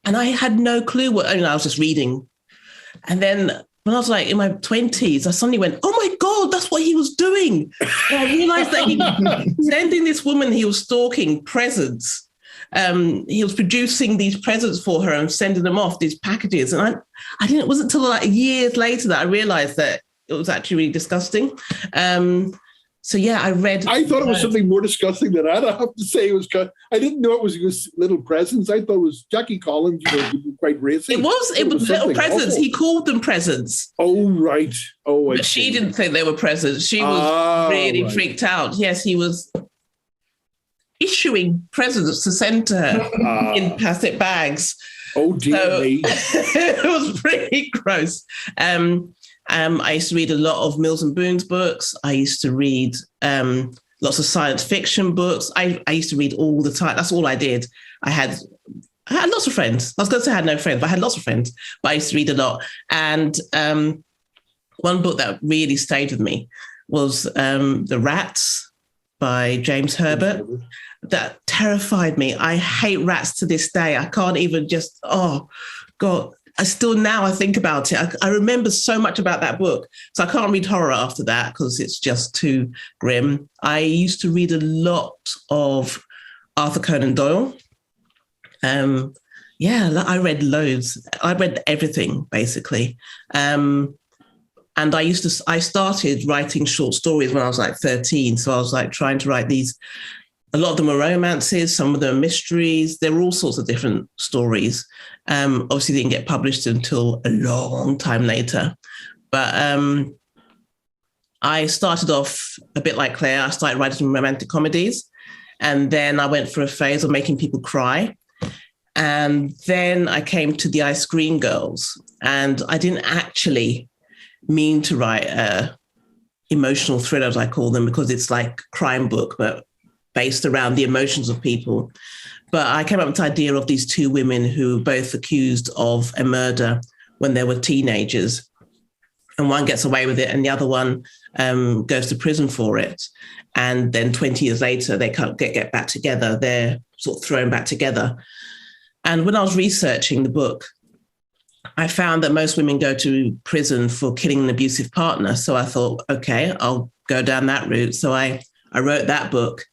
and I had no clue I was just reading. And then when I was like in my 20s, I suddenly went, oh my God, that's what he was doing. And I realized that he was sending this woman he was stalking presents. He was producing these presents for her and sending them off, these packages. And it wasn't until like years later that I realized that it was actually really disgusting. So yeah, I thought it was something more disgusting than that. I have to say, I didn't know it was little presents. I thought it was Jackie Collins, quite racy. It was little presents. Awful. He called them presents. Oh, right. Oh, but she didn't think they were presents. She was really freaked out. Yes, he was issuing presents to send to her in plastic bags. Oh, dear me. It was pretty gross. I used to read a lot of Mills and Boon's books. I used to read lots of science fiction books. I used to read all the time. That's all I did. I had lots of friends. I was going to say I had no friends, but I had lots of friends. But I used to read a lot. And one book that really stayed with me was The Rats by James Herbert. That terrified me. I hate rats to this day. I can't even oh, God. I think about it. I remember so much about that book. So I can't read horror after that because it's just too grim. I used to read a lot of Arthur Conan Doyle. I read loads. I read everything, basically. And I started writing short stories when I was like 13. So I was like trying to write these. A lot of them are romances, some of them are mysteries. There were all sorts of different stories. Obviously, they didn't get published until a long time later. But I started off a bit like Claire. I started writing romantic comedies. And then I went for a phase of making people cry. And then I came to the Ice Cream Girls. And I didn't actually mean to write emotional thriller, as I call them, because it's like a crime book, but based around the emotions of people. But I came up with the idea of these two women who were both accused of a murder when they were teenagers. And one gets away with it and the other one goes to prison for it. And then 20 years later, they can't get back together. They're sort of thrown back together. And when I was researching the book, I found that most women go to prison for killing an abusive partner. So I thought, okay, I'll go down that route. So I wrote that book.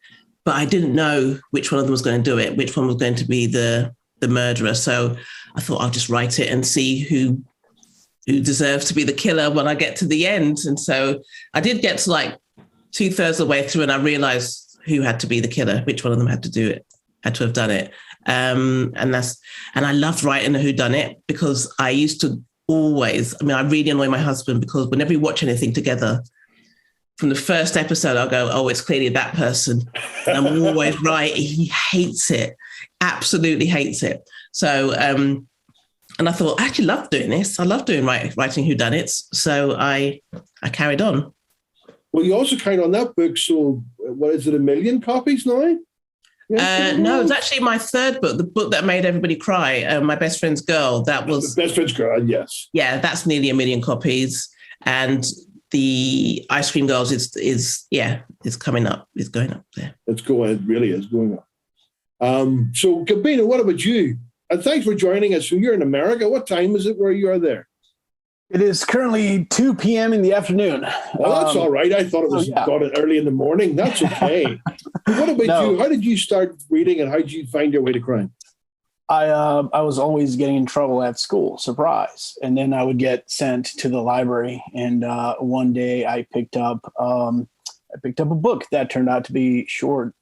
But I didn't know which one of them was going to do it, which one was going to be the murderer. So I thought I'll just write it and see who deserves to be the killer when I get to the end. And so I did get to like 2/3 of the way through and I realized who had to be the killer, which one of them had to do it, had to have done it. And I loved writing a whodunit because I used to always, I really annoy my husband because whenever we watch anything together, from the first episode, I'll go, oh, it's clearly that person. And I'm always right. He hates it, absolutely hates it. So, and I thought, I actually love doing this. I love doing writing whodunits. So I carried on. Well, you also carried on that book. So what is it, 1 million copies now? No, it's actually my third book, the book that made everybody cry, My Best Friend's Girl. That was Best Friend's Girl, yes. Yeah, that's nearly 1 million copies. And the Ice Cream Girls is coming up. It's going up there. It really is going up. So Gabino, what about you? And thanks for joining us. So you're in America. What time is it where you are there? It is currently 2 p.m. in the afternoon. Well, that's all right. I thought it was got it early in the morning. That's okay. What about you? How did you start reading and how did you find your way to crime? I was always getting in trouble at school, surprise. And then I would get sent to the library. And one day I picked up a book that turned out to be short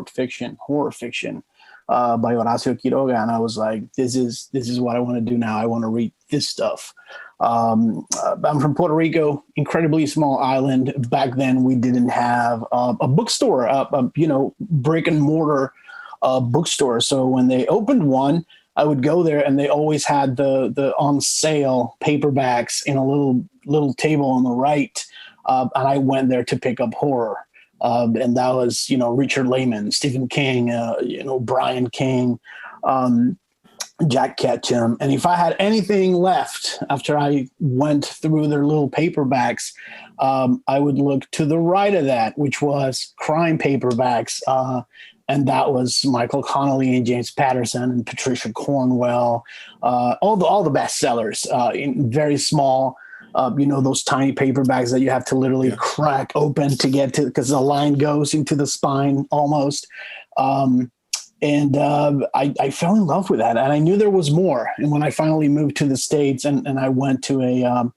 fiction, horror fiction, by Horacio Quiroga. And I was like, this is what I want to do now. I want to read this stuff. I'm from Puerto Rico, incredibly small island. Back then, we didn't have a bookstore, brick and mortar bookstore. So when they opened one, I would go there, and they always had the on sale paperbacks in a little table on the right. And I went there to pick up horror, and that was Richard Lehman, Stephen King, Brian King. Jack Ketchum. And if I had anything left after I went through their little paperbacks, I would look to the right of that, which was crime paperbacks. And that was Michael Connelly and James Patterson and Patricia Cornwell, all the bestsellers, in very small, those tiny paperbacks that you have to literally crack open to get to, because the line goes into the spine almost. And I fell in love with that, and I knew there was more. And when I finally moved to the States, and I went to a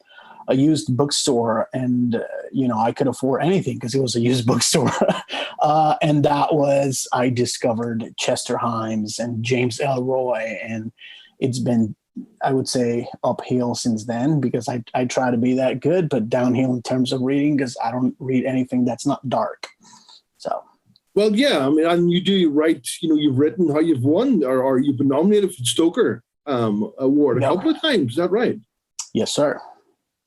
used bookstore, and I could afford anything because it was a used bookstore, and I discovered Chester Himes and James Elroy, and it's been, I would say, uphill since then, because I try to be that good, but downhill in terms of reading, because I don't read anything that's not dark. So. Well, yeah, I mean, and you do write, you've written how you've won or you've been nominated for the Stoker Award a couple of times. Is that right? Yes, sir.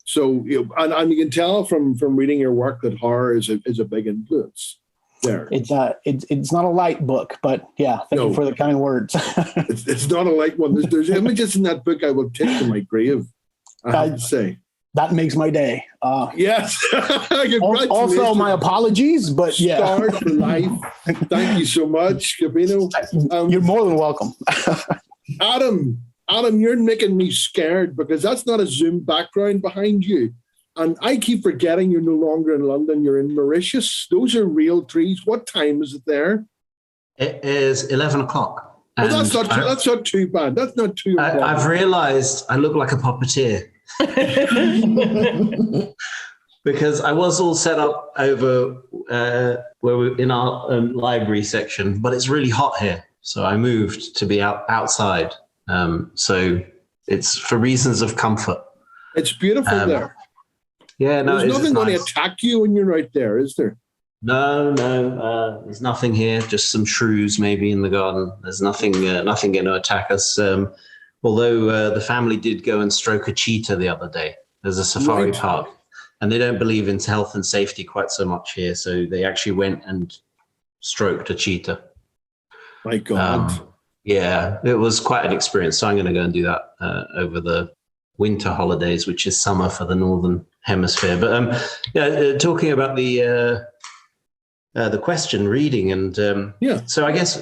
So, and you can tell from reading your work that horror is a big influence there. It's not a light book, but yeah, thank you for the kind words. it's not a light one. There's images in that book I will take to my grave, I have to say. That makes my day. Yes. Also, my apologies, but yeah. Start for life. Thank you so much, Gabino. You're more than welcome. Adam, you're making me scared because that's not a Zoom background behind you. And I keep forgetting you're no longer in London. You're in Mauritius. Those are real trees. What time is it there? It is 11 o'clock. Well, that's not too bad. That's not too bad. I've realized I look like a puppeteer. Because I was all set up over where we're in our library section, but it's really hot here, so I moved to be outside. So it's for reasons of comfort. It's beautiful there. Yeah, no, there's nothing going to attack you when you're right there, is there? No, there's nothing here. Just some shrews maybe in the garden. There's nothing going to attack us. Although the family did go and stroke a cheetah the other day. There's a safari park, and they don't believe in health and safety quite so much here. So they actually went and stroked a cheetah. My God. Yeah, it was quite an experience. So I'm going to go and do that over the winter holidays, which is summer for the Northern Hemisphere. But talking about the question, reading, and so I guess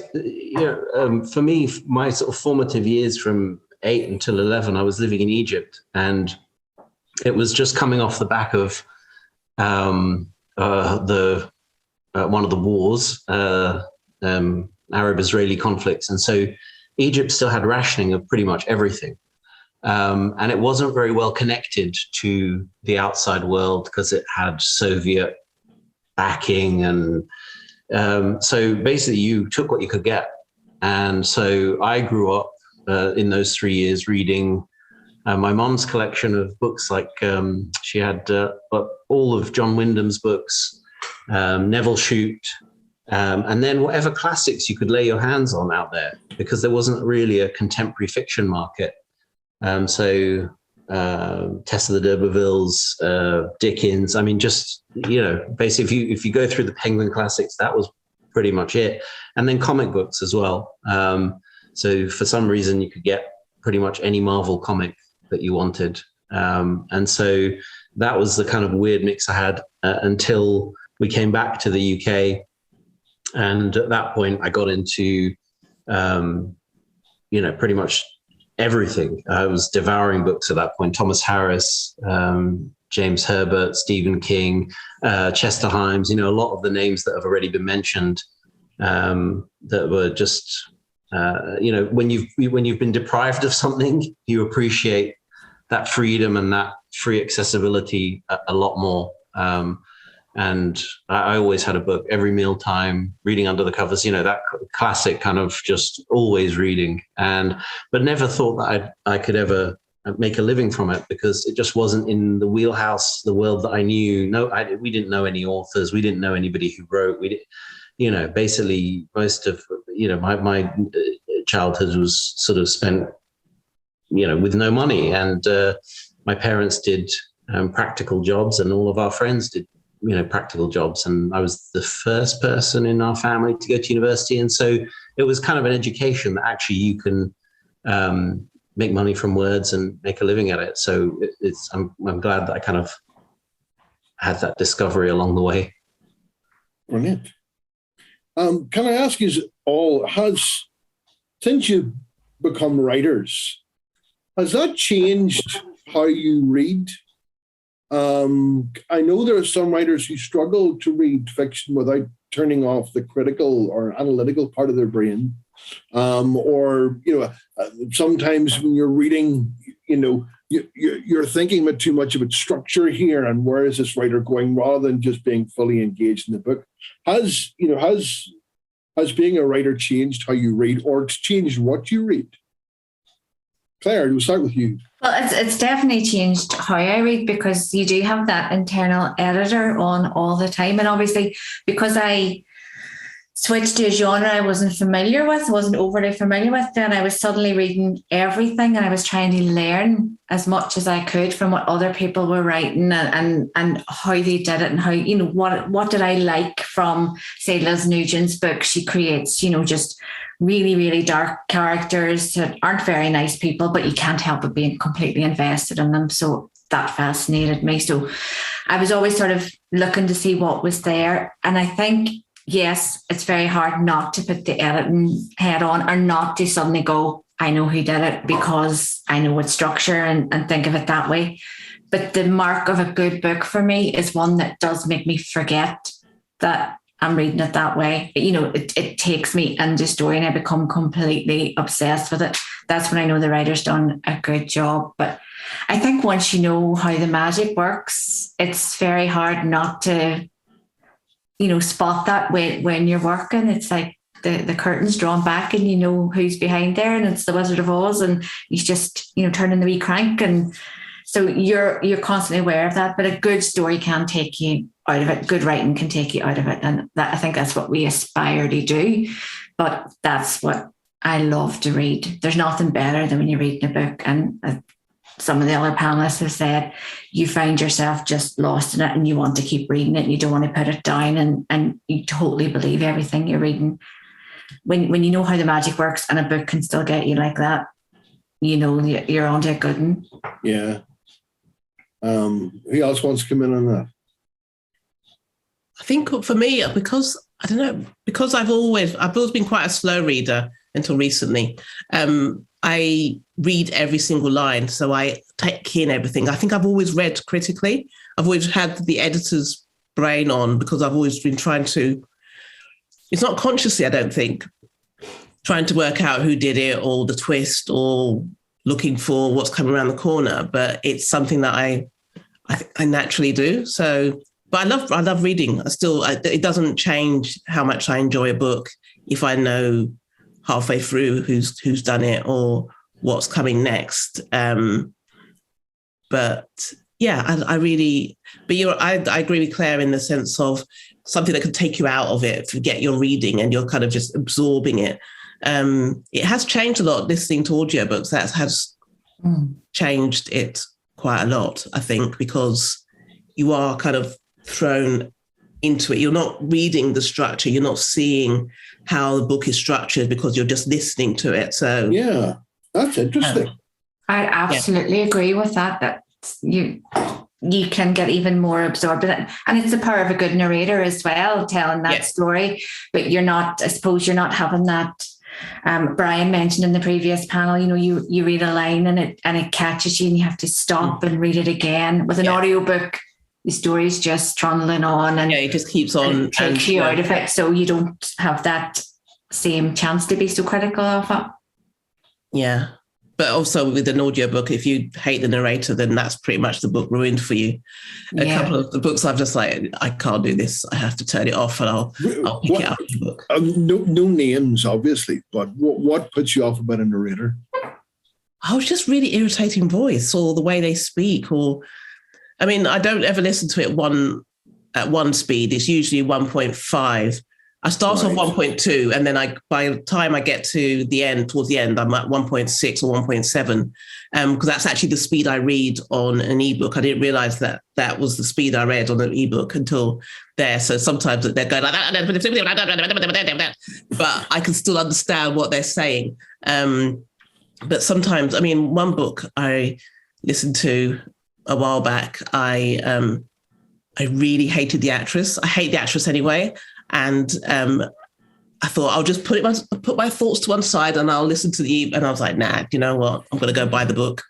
for me, my sort of formative years from 8 until 11, I was living in Egypt, and it was just coming off the back of one of the wars, Arab-Israeli conflicts, and so Egypt still had rationing of pretty much everything, and it wasn't very well connected to the outside world because it had Soviet backing, and so basically you took what you could get. And so I grew up in those 3 years reading my mom's collection of books, like she had all of John Wyndham's books, Neville Shute, and then whatever classics you could lay your hands on out there, because there wasn't really a contemporary fiction market. So Tess of the D'Urbervilles, Dickens. I mean, just, basically if you go through the Penguin classics, that was pretty much it. And then comic books as well. So for some reason you could get pretty much any Marvel comic that you wanted. And so that was the kind of weird mix I had until we came back to the UK. And at that point I got into, pretty much everything. I was devouring books at that point. Thomas Harris, James Herbert, Stephen King, Chester Himes, a lot of the names that have already been mentioned, that were just, when you've been deprived of something, you appreciate that freedom and that free accessibility a lot more. And I always had a book every mealtime, reading under the covers, that classic kind of just always reading, but never thought that I could ever make a living from it, because it just wasn't in the wheelhouse, the world that I knew. We didn't know any authors. We didn't know anybody who wrote. Basically most of, my childhood was sort of spent, with no money. And my parents did practical jobs, and all of our friends did, practical jobs. And I was the first person in our family to go to university. And so it was kind of an education that actually you can make money from words and make a living at it. So I'm glad that I kind of had that discovery along the way. Brilliant. Can I ask you all, since you've become writers, has that changed how you read? I know there are some writers who struggle to read fiction without turning off the critical or analytical part of their brain. Sometimes when you're reading, you're thinking about too much about structure here and where is this writer going, rather than just being fully engaged in the book. Has being a writer changed how you read, or changed what you read? Claire, we'll start with you. Well, it's definitely changed how I read, because you do have that internal editor on all the time. And obviously, because I switched to a genre I wasn't overly familiar with, then I was suddenly reading everything, and I was trying to learn as much as I could from what other people were writing and how they did it, and how, what did I like from, say, Liz Nugent's book. She creates, just really, really dark characters that aren't very nice people, but you can't help but being completely invested in them. So that fascinated me. So I was always sort of looking to see what was there. And I think, yes, it's very hard not to put the editing head on, or not to suddenly go, I know who did it because I know its structure, and think of it that way. But the mark of a good book for me is one that does make me forget that I'm reading it that way. It takes me into story, and I become completely obsessed with it. That's when I know the writer's done a good job. But I think once you know how the magic works, it's very hard not to, spot that when you're working. It's like the curtain's drawn back, and you know who's behind there, and it's the Wizard of Oz, and he's just, turning the wee crank. And so you're constantly aware of that. But a good story can take you out of it. Good writing can take you out of it. And I think that's what we aspire to do. But that's what I love to read. There's nothing better than when you're reading a book, and some of the other panelists have said, you find yourself just lost in it, and you want to keep reading it, and you don't want to put it down, and you totally believe everything you're reading. When you know how the magic works, and a book can still get you like that, you're onto a good one. Yeah. Who else wants to come in on that? I think for me, because I've always been quite a slow reader until recently. I read every single line, so I take in everything. I think I've always read critically. I've always had the editor's brain on, because I've always been trying to, it's not consciously, I don't think, trying to work out who did it, or the twist, or looking for what's coming around the corner. But it's something that I naturally do. So, but I love reading. It doesn't change how much I enjoy a book if I know halfway through who's done it or what's coming next. But yeah, I agree with Claire in the sense of something that could take you out of it, forget your reading, and you're kind of just absorbing it. It has changed a lot listening to audiobooks. That has changed it quite a lot, I think, because you are kind of thrown into it. You're not reading the structure. You're not seeing how the book is structured because you're just listening to it. So yeah, that's interesting. I absolutely agree with that. That you can get even more absorbed in it. And it's the power of a good narrator as well, telling that story. But you're not, I suppose you're not having that. Brian mentioned in the previous panel, you read a line and it catches you and you have to stop and read it again. With an audiobook, the story is just trundling on and it just keeps on and takes you out of it. So you don't have that same chance to be so critical of it. Yeah. But also with an audiobook, if you hate the narrator, then that's pretty much the book ruined for you. A couple of the books I've just like, I can't do this. I have to turn it off and I'll pick it up in the book. No names, obviously, but what puts you off about a narrator? Oh, it's just really irritating voice or the way they speak. I don't ever listen to it at one speed. It's usually 1.5. I start off 1.2 and then by the time I get to towards the end, I'm at 1.6 or 1.7 because that's actually the speed I read on an ebook. I didn't realize that was the speed I read on an ebook until there. So sometimes they're going like that, but I can still understand what they're saying. But sometimes, one book I listened to a while back, I really hated the actress. I hate the actress anyway. And I thought I'll just put my thoughts to one side and I'll listen to and I was like, nah, you know what? I'm going to go buy the book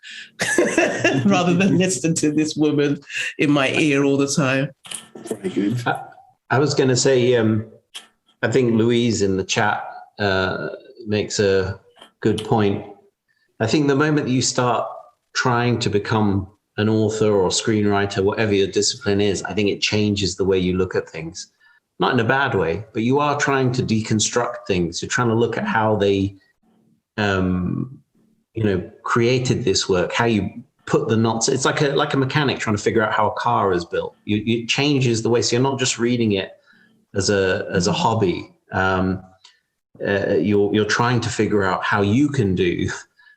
rather than listen to this woman in my ear all the time. Very good. I was going to say, I think Louise in the chat makes a good point. I think the moment that you start trying to become an author or screenwriter, whatever your discipline is, I think it changes the way you look at things. Not in a bad way, but you are trying to deconstruct things. You're trying to look at how they, created this work, how you put the knots. It's like a mechanic trying to figure out how a car is built. It changes the way. So you're not just reading it as a hobby. You're trying to figure out how you can do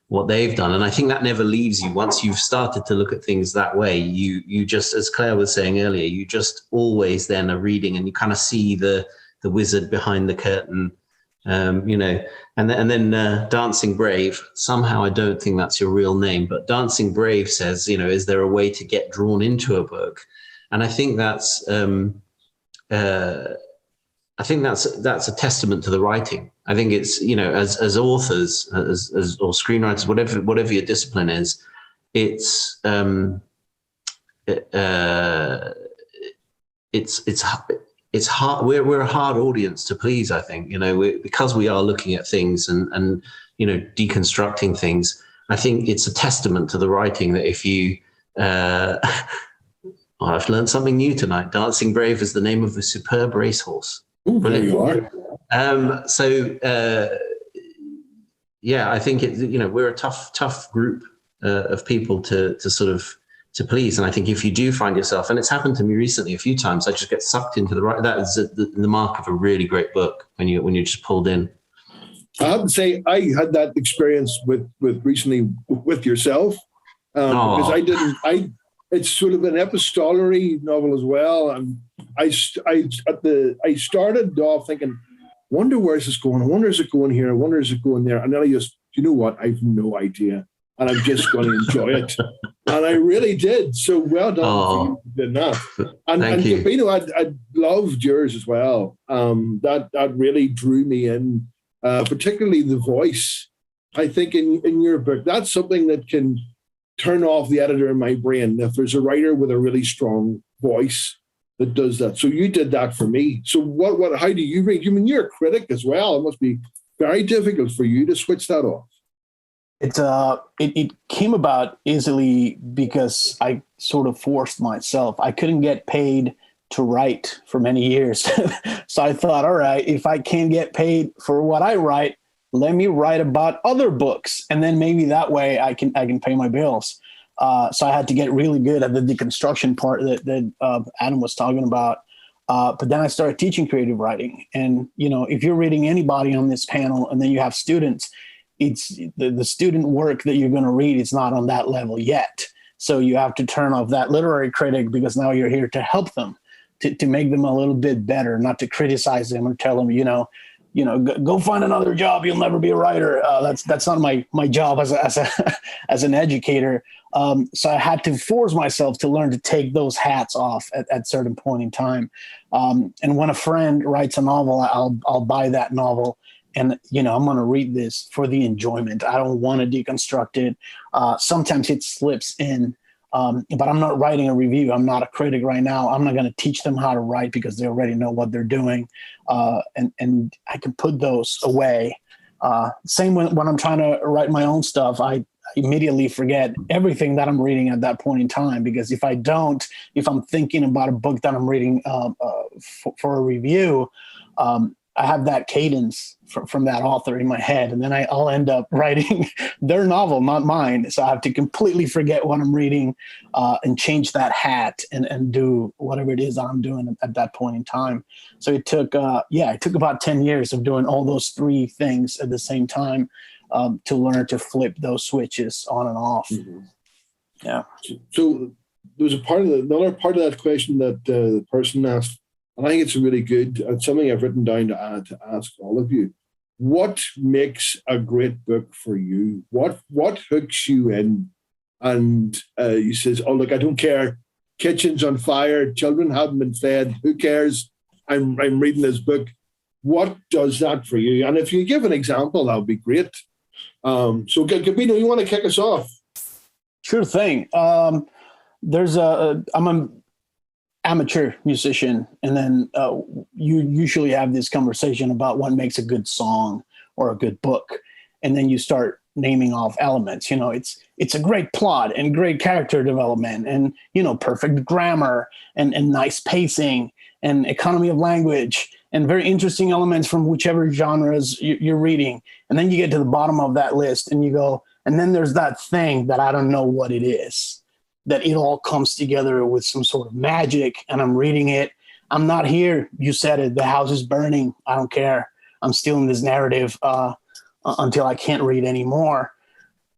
what they've done. And I think that never leaves you. Once you've started to look at things that way, you just, as Claire was saying earlier, you just always then are reading and you kind of see the wizard behind the curtain, and then Dancing Brave, somehow I don't think that's your real name, but Dancing Brave says, is there a way to get drawn into a book? And I think that's a testament to the writing. I think it's, as authors, as or screenwriters, whatever your discipline is, it's hard. We're a hard audience to please. I think, because we are looking at things and deconstructing things. I think it's a testament to the writing that if you, I've learned something new tonight. Dancing Brave is the name of a superb racehorse. Ooh, there you are. I think we're a tough group of people to please. And I think if you do find yourself, and it's happened to me recently a few times, I just get sucked into that is the mark of a really great book when you're just pulled in. I have to say, I had that experience with recently with yourself because it's sort of an epistolary novel as well. And I started off thinking, wonder where is this going? I wonder is it going here? I wonder is it going there? And then I just, you know what? I have no idea. And I'm just going to enjoy it. And I really did. So well done for you did that. And Gabino, I loved yours as well. That really drew me in, particularly the voice. I think in your book, that's something that can turn off the editor in my brain. If there's a writer with a really strong voice that does that. So you did that for me. So how do you read? You're a critic as well. It must be very difficult for you to switch that off. It came about easily because I sort of forced myself. I couldn't get paid to write for many years. So I thought, all right, if I can't get paid for what I write, let me write about other books. And then maybe that way I can pay my bills. So I had to get really good at the deconstruction part that Adam was talking about. But then I started teaching creative writing. And, if you're reading anybody on this panel and then you have students, it's the student work that you're going to read is not on that level yet. So you have to turn off that literary critic because now you're here to help them, to make them a little bit better, not to criticize them or tell them, go find another job. You'll never be a writer. That's not my job as an educator. So I had to force myself to learn to take those hats off at certain point in time. And when a friend writes a novel, I'll buy that novel. And, I'm going to read this for the enjoyment. I don't want to deconstruct it. Sometimes it slips in, but I'm not writing a review. I'm not a critic right now. I'm not going to teach them how to write because they already know what they're doing. And I can put those away. Same when I'm trying to write my own stuff, I immediately forget everything that I'm reading at that point in time, because if I'm thinking about a book that I'm reading for a review, I have that cadence from that author in my head, and then I'll end up writing their novel, not mine. So I have to completely forget what I'm reading and change that hat and do whatever it is I'm doing at that point in time. So it took about 10 years of doing all those three things at the same time to learn to flip those switches on and off. Mm-hmm. Yeah. So there was another part of that question that the person asked. And I think it's really good. It's something I've written down to ask all of you. What makes a great book for you? What hooks you in? And he says, "Oh, look, I don't care. Kitchen's on fire. Children haven't been fed. Who cares? I'm reading this book." What does that for you? And if you give an example, that would be great. So, Gabino, you want to kick us off? Sure thing. I'm an amateur musician, and then you usually have this conversation about what makes a good song or a good book, and then you start naming off elements. It's a great plot and great character development, and perfect grammar and nice pacing and economy of language and very interesting elements from whichever genres you're reading. And then you get to the bottom of that list and you go, and then there's that thing that I don't know what it is, that it all comes together with some sort of magic, and I'm reading it. I'm not here. You said it. The house is burning. I don't care. I'm still in this narrative until I can't read anymore.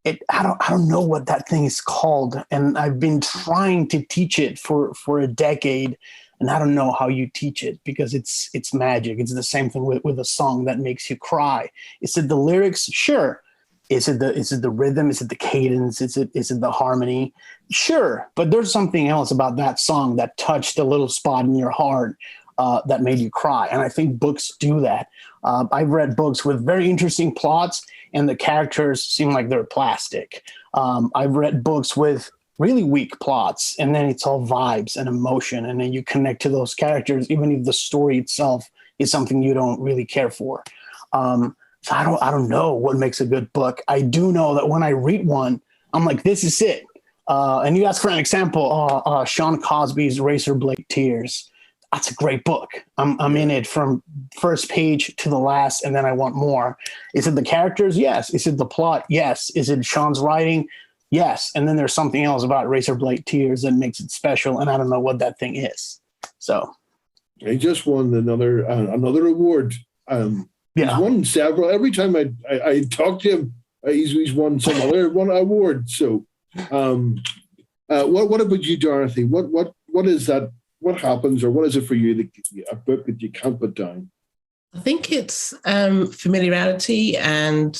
I don't know what that thing is called, and I've been trying to teach it for a decade, and I don't know how you teach it because it's magic. It's the same thing with a song that makes you cry. Is it the lyrics? Sure. Is it the rhythm? Is it the cadence? Is it the harmony? Sure, but there's something else about that song that touched a little spot in your heart that made you cry. And I think books do that. I've read books with very interesting plots, and the characters seem like they're plastic. I've read books with really weak plots, and then it's all vibes and emotion, and then you connect to those characters, even if the story itself is something you don't really care for. So I don't know what makes a good book. I do know that when I read one, I'm like, this is it. And you ask for an example, Sean Cosby's Razorblade Tears. That's a great book. I'm in it from first page to the last, and then I want more. Is it the characters? Yes. Is it the plot? Yes. Is it Sean's writing? Yes. And then there's something else about Razorblade Tears that makes it special, and I don't know what that thing is. So he just won another award. He's won several. Every time I talk to him, he's won some other award. So, what about you, Dorothy? What is that? What happens, or what is it for you? A book that you can't put down. I think it's familiarity and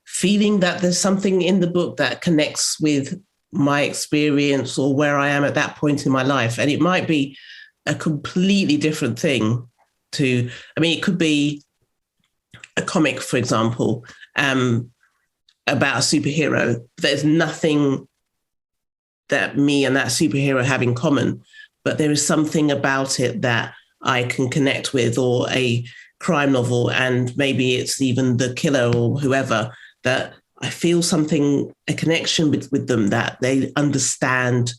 feeling that there's something in the book that connects with my experience or where I am at that point in my life, and it might be a completely different thing. It could be a comic, for example, about a superhero. There's nothing that me and that superhero have in common, but there is something about it that I can connect with, or a crime novel, and maybe it's even the killer or whoever, that I feel something, a connection with them, that they understand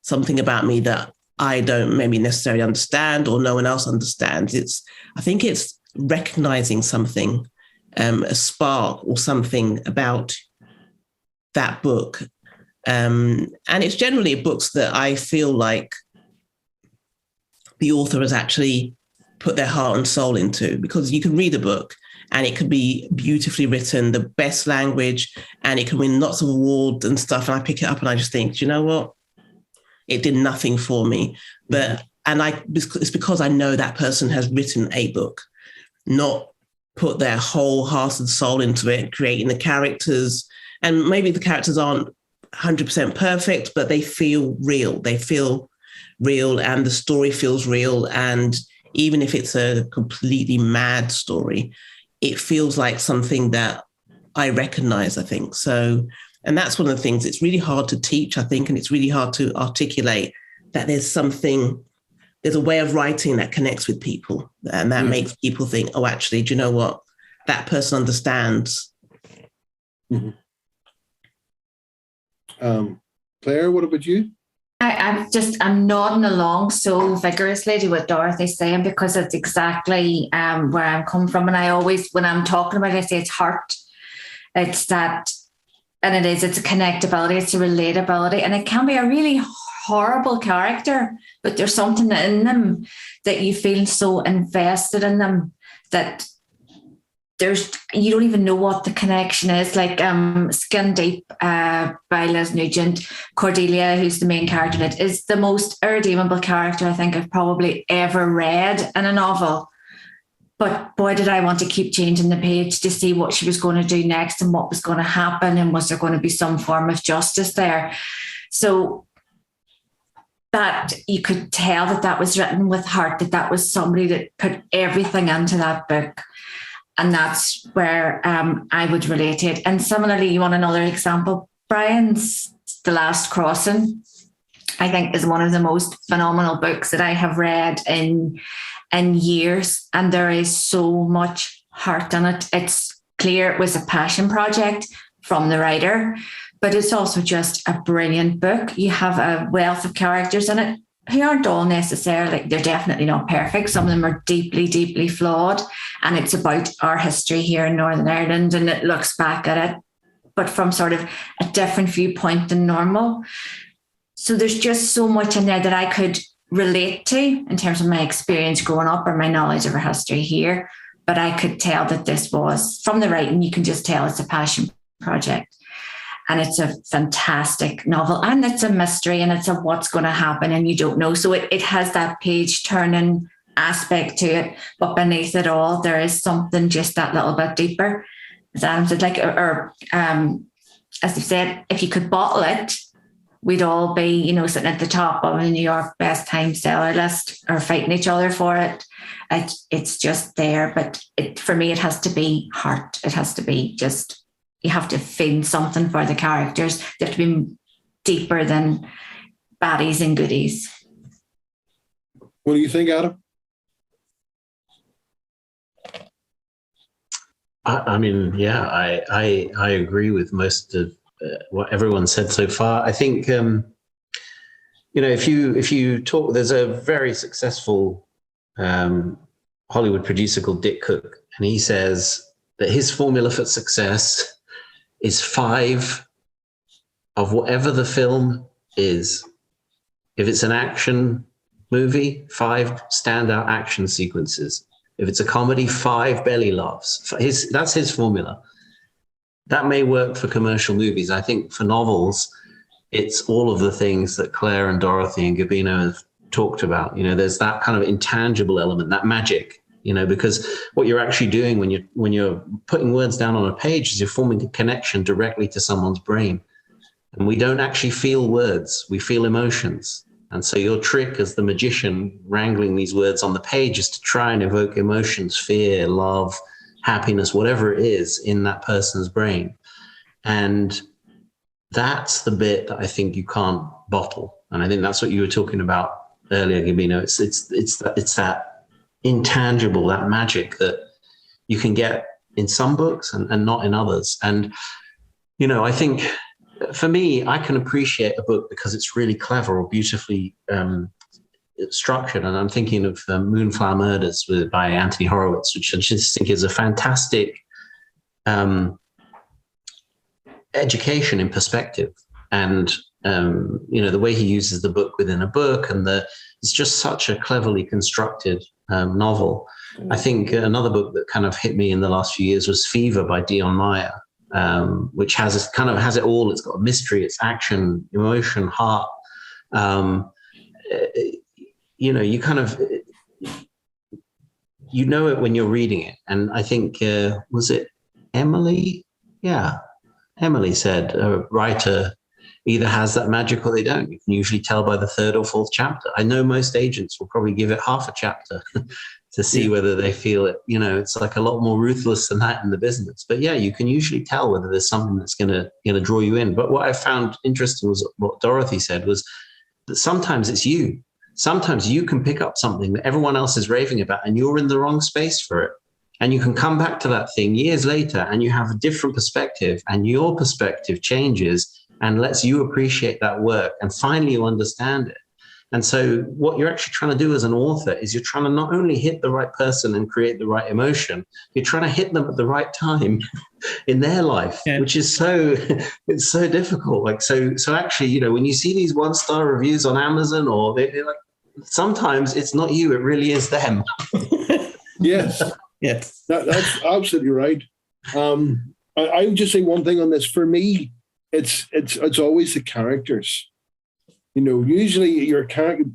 something about me that I don't maybe necessarily understand, or no one else understands. I think it's recognizing something, a spark or something about that book. And it's generally books that I feel like the author has actually put their heart and soul into, because you can read a book and it could be beautifully written, the best language, and it can win lots of awards and stuff. And I pick it up and I just think, do you know what? It did nothing for me. It's because I know that person has written a book, not put their whole heart and soul into it, creating the characters. And maybe the characters aren't 100% perfect, but they feel real. They feel real, and the story feels real. And even if it's a completely mad story, it feels like something that I recognize, I think. So, and that's one of the things, it's really hard to teach, I think, and it's really hard to articulate that there's a way of writing that connects with people, and that makes people think, oh, actually, do you know what? That person understands. Mm-hmm. Claire, what about you? I'm nodding along so vigorously to what Dorothy's saying, because it's exactly where I'm coming from. And I always, when I'm talking about it, I say it's heart. It's that, and it's a connectability, it's a relatability, and it can be a really horrible character, but there's something in them that you feel so invested in them that you don't even know what the connection is. Like Skin Deep by Liz Nugent, Cordelia, who's the main character in it, is the most irredeemable character I think I've probably ever read in a novel. But boy, did I want to keep changing the page to see what she was going to do next and what was going to happen, and was there going to be some form of justice there. So that you could tell that was written with heart, that was somebody that put everything into that book. And that's where I would relate it. And similarly, you want another example, Brian's The Last Crossing, I think, is one of the most phenomenal books that I have read in years. And there is so much heart in it. It's clear it was a passion project from the writer, but it's also just a brilliant book. You have a wealth of characters in it who aren't all necessarily, they're definitely not perfect. Some of them are deeply, deeply flawed. And it's about our history here in Northern Ireland, and it looks back at it, but from sort of a different viewpoint than normal. So there's just so much in there that I could relate to in terms of my experience growing up or my knowledge of our history here. But I could tell that this was, from the writing, you can just tell it's a passion project. And it's a fantastic novel, and it's a mystery, and it's a what's going to happen and you don't know. So it has that page turning aspect to it, but beneath it all, there is something just that little bit deeper. As Adam said, as you said, if you could bottle it, we'd all be, sitting at the top of the New York best time seller list or fighting each other for it. It's just there, but for me, it has to be heart. It has to be just, you have to feel something for the characters. They have to be deeper than baddies and goodies. What do you think, Adam? I agree with most of what everyone said so far. I think, if you talk, there's a very successful Hollywood producer called Dick Cook, and he says that his formula for success is 5 of whatever the film is. If it's an action movie, 5 standout action sequences. If it's a comedy, 5 belly laughs. That's his formula. That may work for commercial movies. I think for novels, it's all of the things that Claire and Dorothy and Gabino have talked about. There's that kind of intangible element, that magic. Because what you're actually doing when you're putting words down on a page is you're forming a connection directly to someone's brain. And we don't actually feel words, we feel emotions. And so your trick as the magician wrangling these words on the page is to try and evoke emotions, fear, love, happiness, whatever it is in that person's brain. And that's the bit that I think you can't bottle. And I think that's what you were talking about earlier, Gabino. It's that intangible, that magic that you can get in some books and not in others. And, I think for me, I can appreciate a book because it's really clever or beautifully structured. And I'm thinking of Moonflower Murders by Anthony Horowitz, which I just think is a fantastic education in perspective. And, the way he uses the book within a book and the it's just such a cleverly constructed novel. I think another book that kind of hit me in the last few years was Fever by Dion Meyer, which has it all. It's got a mystery, it's action, emotion, heart. You kind of, you know it when you're reading it. And I think, was it Emily? Yeah, Emily said a writer either has that magic or they don't. You can usually tell by the third or fourth chapter. I know most agents will probably give it half a chapter to see whether they feel it. It's like a lot more ruthless than that in the business. But yeah, you can usually tell whether there's something that's going to draw you in. But what I found interesting was what Dorothy said was that sometimes it's you. Sometimes you can pick up something that everyone else is raving about and you're in the wrong space for it. And you can come back to that thing years later and you have a different perspective, and your perspective changes and lets you appreciate that work, and finally you understand it. And so what you're actually trying to do as an author is you're trying to not only hit the right person and create the right emotion, you're trying to hit them at the right time in their life, which is it's so difficult. Like, so actually, when you see these 1-star reviews on Amazon, or they're like, sometimes it's not you, it really is them. Yes. Yes. That's absolutely right. I would just say one thing on this. For me, it's always the characters. Usually your character,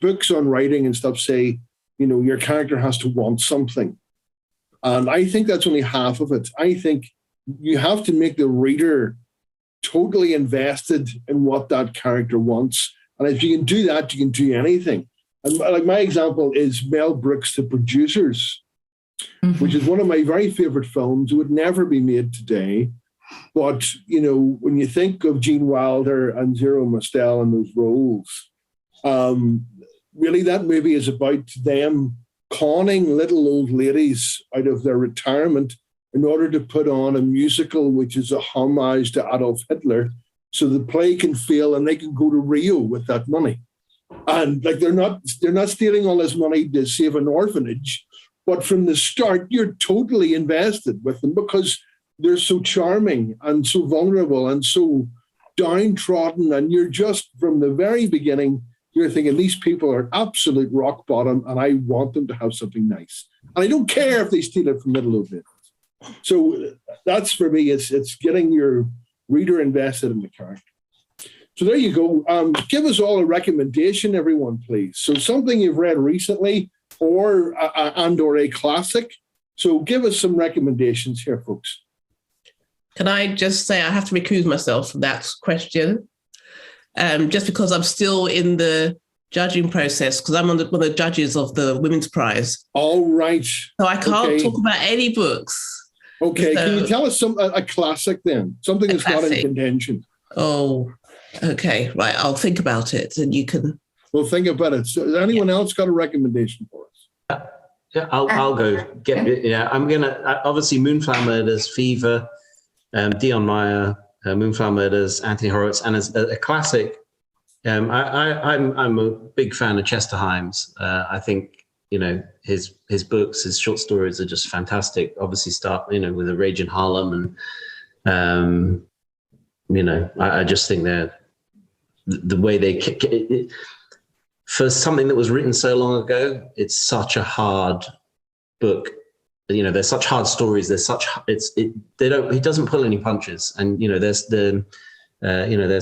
books on writing and stuff say, your character has to want something. And I think that's only half of it. I think you have to make the reader totally invested in what that character wants. And if you can do that, you can do anything. And like my example is Mel Brooks' The Producers, which is one of my very favorite films. It would never be made today. But, when you think of Gene Wilder and Zero Mostel in those roles, really that movie is about them conning little old ladies out of their retirement in order to put on a musical which is a homage to Adolf Hitler, so the play can fail and they can go to Rio with that money. And like they're not stealing all this money to save an orphanage, but from the start you're totally invested with them because they're so charming and so vulnerable and so downtrodden, and you're just from the very beginning you're thinking these people are absolute rock bottom and I want them to have something nice, and I don't care if they steal it from little old ladies. So that's for me, it's getting your reader invested in the character. So there you go. Give us all a recommendation, everyone, please. So something you've read recently or a classic. So give us some recommendations here, folks. Can I just say I have to recuse myself from that question, just because I'm still in the judging process, because I'm one of the judges of the Women's Prize. All right. So I can't talk about any books. Okay. So, can you tell us a classic then? Something that's not in contention. Oh, okay. Right. I'll think about it and you can. Well, think about it. So has anyone else got a recommendation for us? Yeah, I'll go get it. Yeah, I'm going to, obviously Moonflower Murders, Fever, Dion Meyer, Moonflower Murders, Anthony Horowitz, and as a classic, I'm a big fan of Chester Himes. I think his books, his short stories are just fantastic. Obviously, start with A Rage in Harlem, and I just think they're the way they kick it. For something that was written so long ago, it's such a hard book. There's such hard stories. He doesn't pull any punches, and there's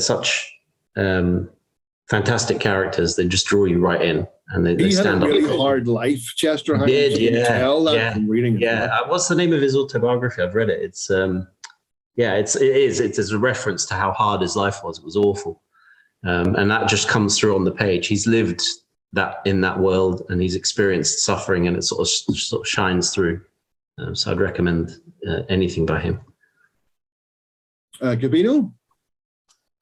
such fantastic characters that just draw you right in, and they stand up. He had a really hard life, Chester Himes. Did, yeah, tell that from reading it. Yeah. What's the name of his autobiography? I've read it. It's it's a reference to how hard his life was. It was awful, and that just comes through on the page. He's lived that in that world, and he's experienced suffering, and it sort of shines through. So I'd recommend anything by him. Gabino?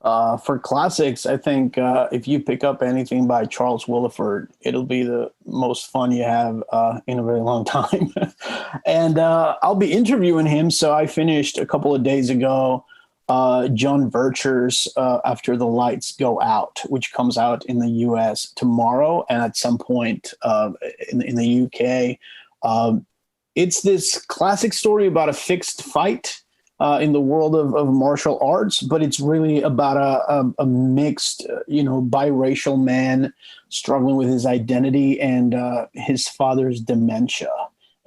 For classics, I think if you pick up anything by Charles Willeford, it'll be the most fun you have in a very long time. And I'll be interviewing him. So I finished a couple of days ago John Virtue's After the Lights Go Out, which comes out in the US tomorrow and at some point in the UK. It's this classic story about a fixed fight in the world of martial arts, but it's really about a mixed, biracial man struggling with his identity and his father's dementia.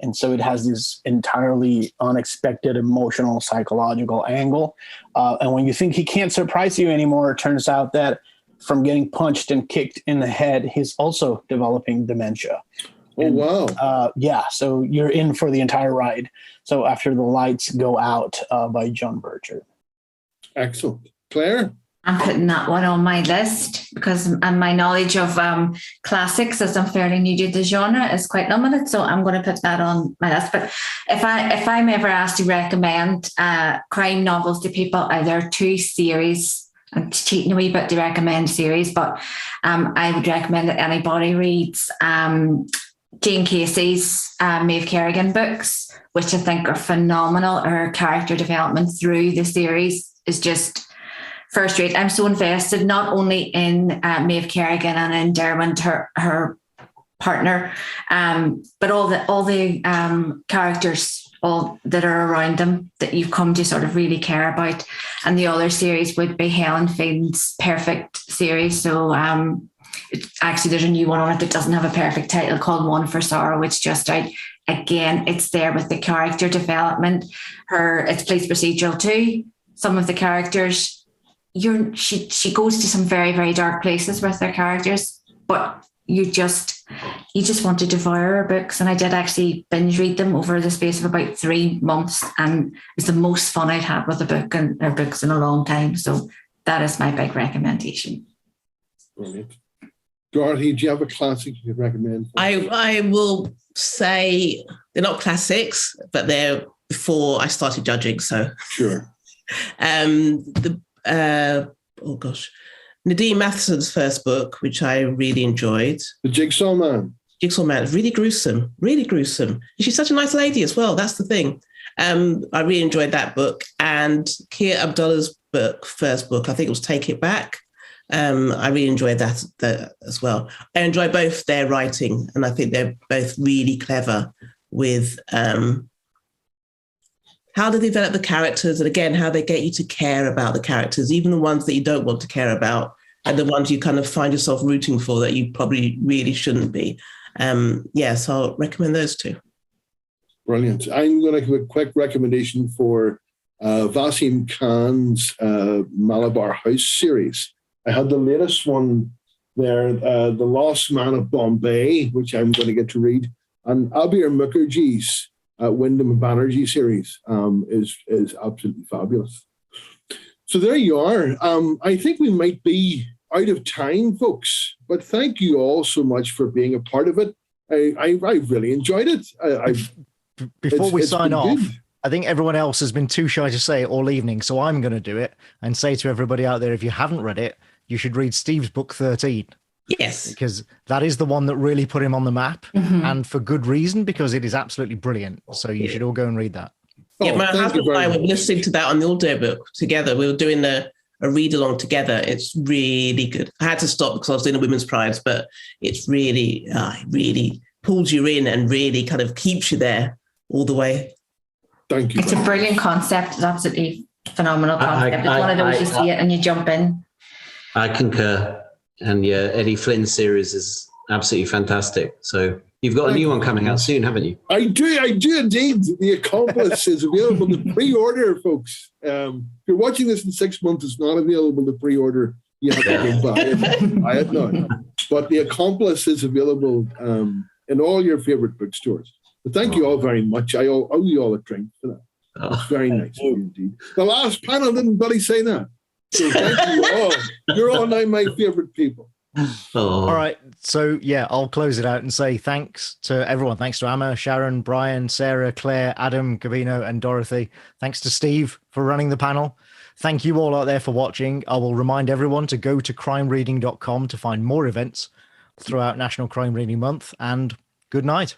And so it has this entirely unexpected emotional, psychological angle. And when you think he can't surprise you anymore, it turns out that from getting punched and kicked in the head, he's also developing dementia. Oh, wow. Yeah, so you're in for the entire ride. So After the Lights Go Out by John Burchard. Excellent. Claire? I'm putting that one on my list because my knowledge of classics, as I'm fairly new to the genre, is quite limited. So I'm going to put that on my list. But if I'm ever asked to recommend crime novels to people, there are two series. I'm cheating a wee bit to recommend series, but I would recommend that anybody reads Jane Casey's Maeve Kerrigan books, which I think are phenomenal. Her character development through the series is just first rate. I'm so invested not only in Maeve Kerrigan and in Derwent, her partner, but all the characters all that are around them that you've come to sort of really care about. And the other series would be Helen Field's Perfect series. So actually there's a new one on it that doesn't have a perfect title called One for Sorrow. It's just out. Again, it's there with the character development. It's police procedural too. Some of the characters, she goes to some very, very dark places with their characters, but you just want to devour her books. And I did actually binge read them over the space of about 3 months, and it's the most fun I'd had with a book and her books in a long time. So that is my big recommendation. Brilliant. Dorothy, do you have a classic you could recommend? I will say they're not classics, but they're before I started judging. So sure. Nadine Matheson's first book, which I really enjoyed. The Jigsaw Man. Jigsaw Man is really gruesome, really gruesome. And she's such a nice lady as well. That's the thing. I really enjoyed that book. And Kia Abdullah's first book, I think it was Take It Back. I really enjoyed that as well. I enjoy both their writing, and I think they're both really clever with how they develop the characters, and again, how they get you to care about the characters, even the ones that you don't want to care about, and the ones you kind of find yourself rooting for that you probably really shouldn't be. So I'll recommend those two. Brilliant. I'm going to give a quick recommendation for Wasim Khan's Malabar House series. I had the latest one there, The Lost Man of Bombay, which I'm going to get to read, and Abir Mukherjee's Wyndham Banerjee series is absolutely fabulous. So there you are. I think we might be out of time, folks, but thank you all so much for being a part of it. I really enjoyed it. Before we sign off, good. I think everyone else has been too shy to say it all evening, so I'm going to do it and say to everybody out there, if you haven't read it, you should read Steve's book 13. Yes. Because that is the one that really put him on the map, and for good reason, because it is absolutely brilliant. So you should all go and read that. Yeah, my husband and I were listening to that on the audiobook together. We were doing a read along together. It's really good. I had to stop because I was doing the Women's Prides, but it's really, really pulls you in and really kind of keeps you there all the way. Thank you. It's a brilliant concept. It's absolutely phenomenal concept. It's one of those you see it and you jump in. I concur. And yeah, Eddie Flynn's series is absolutely fantastic. So you've got a new one coming out soon, haven't you? I do indeed. The Accomplice is available to pre-order, folks. If you're watching this in 6 months, it's not available to pre-order. You have to go buy it now. But The Accomplice is available in all your favorite bookstores. But thank you all very much. I owe you all a drink for that. It's very nice of you indeed. The last panel didn't bloody say that. So thank you all. You're all now my favorite people. All right. So, yeah, I'll close it out and say thanks to everyone. Thanks to Amer, Sharon, Brian, Sarah, Claire, Adam, Gabino, and Dorothy. Thanks to Steve for running the panel. Thank you all out there for watching. I will remind everyone to go to crimereading.com to find more events throughout National Crime Reading Month. And good night.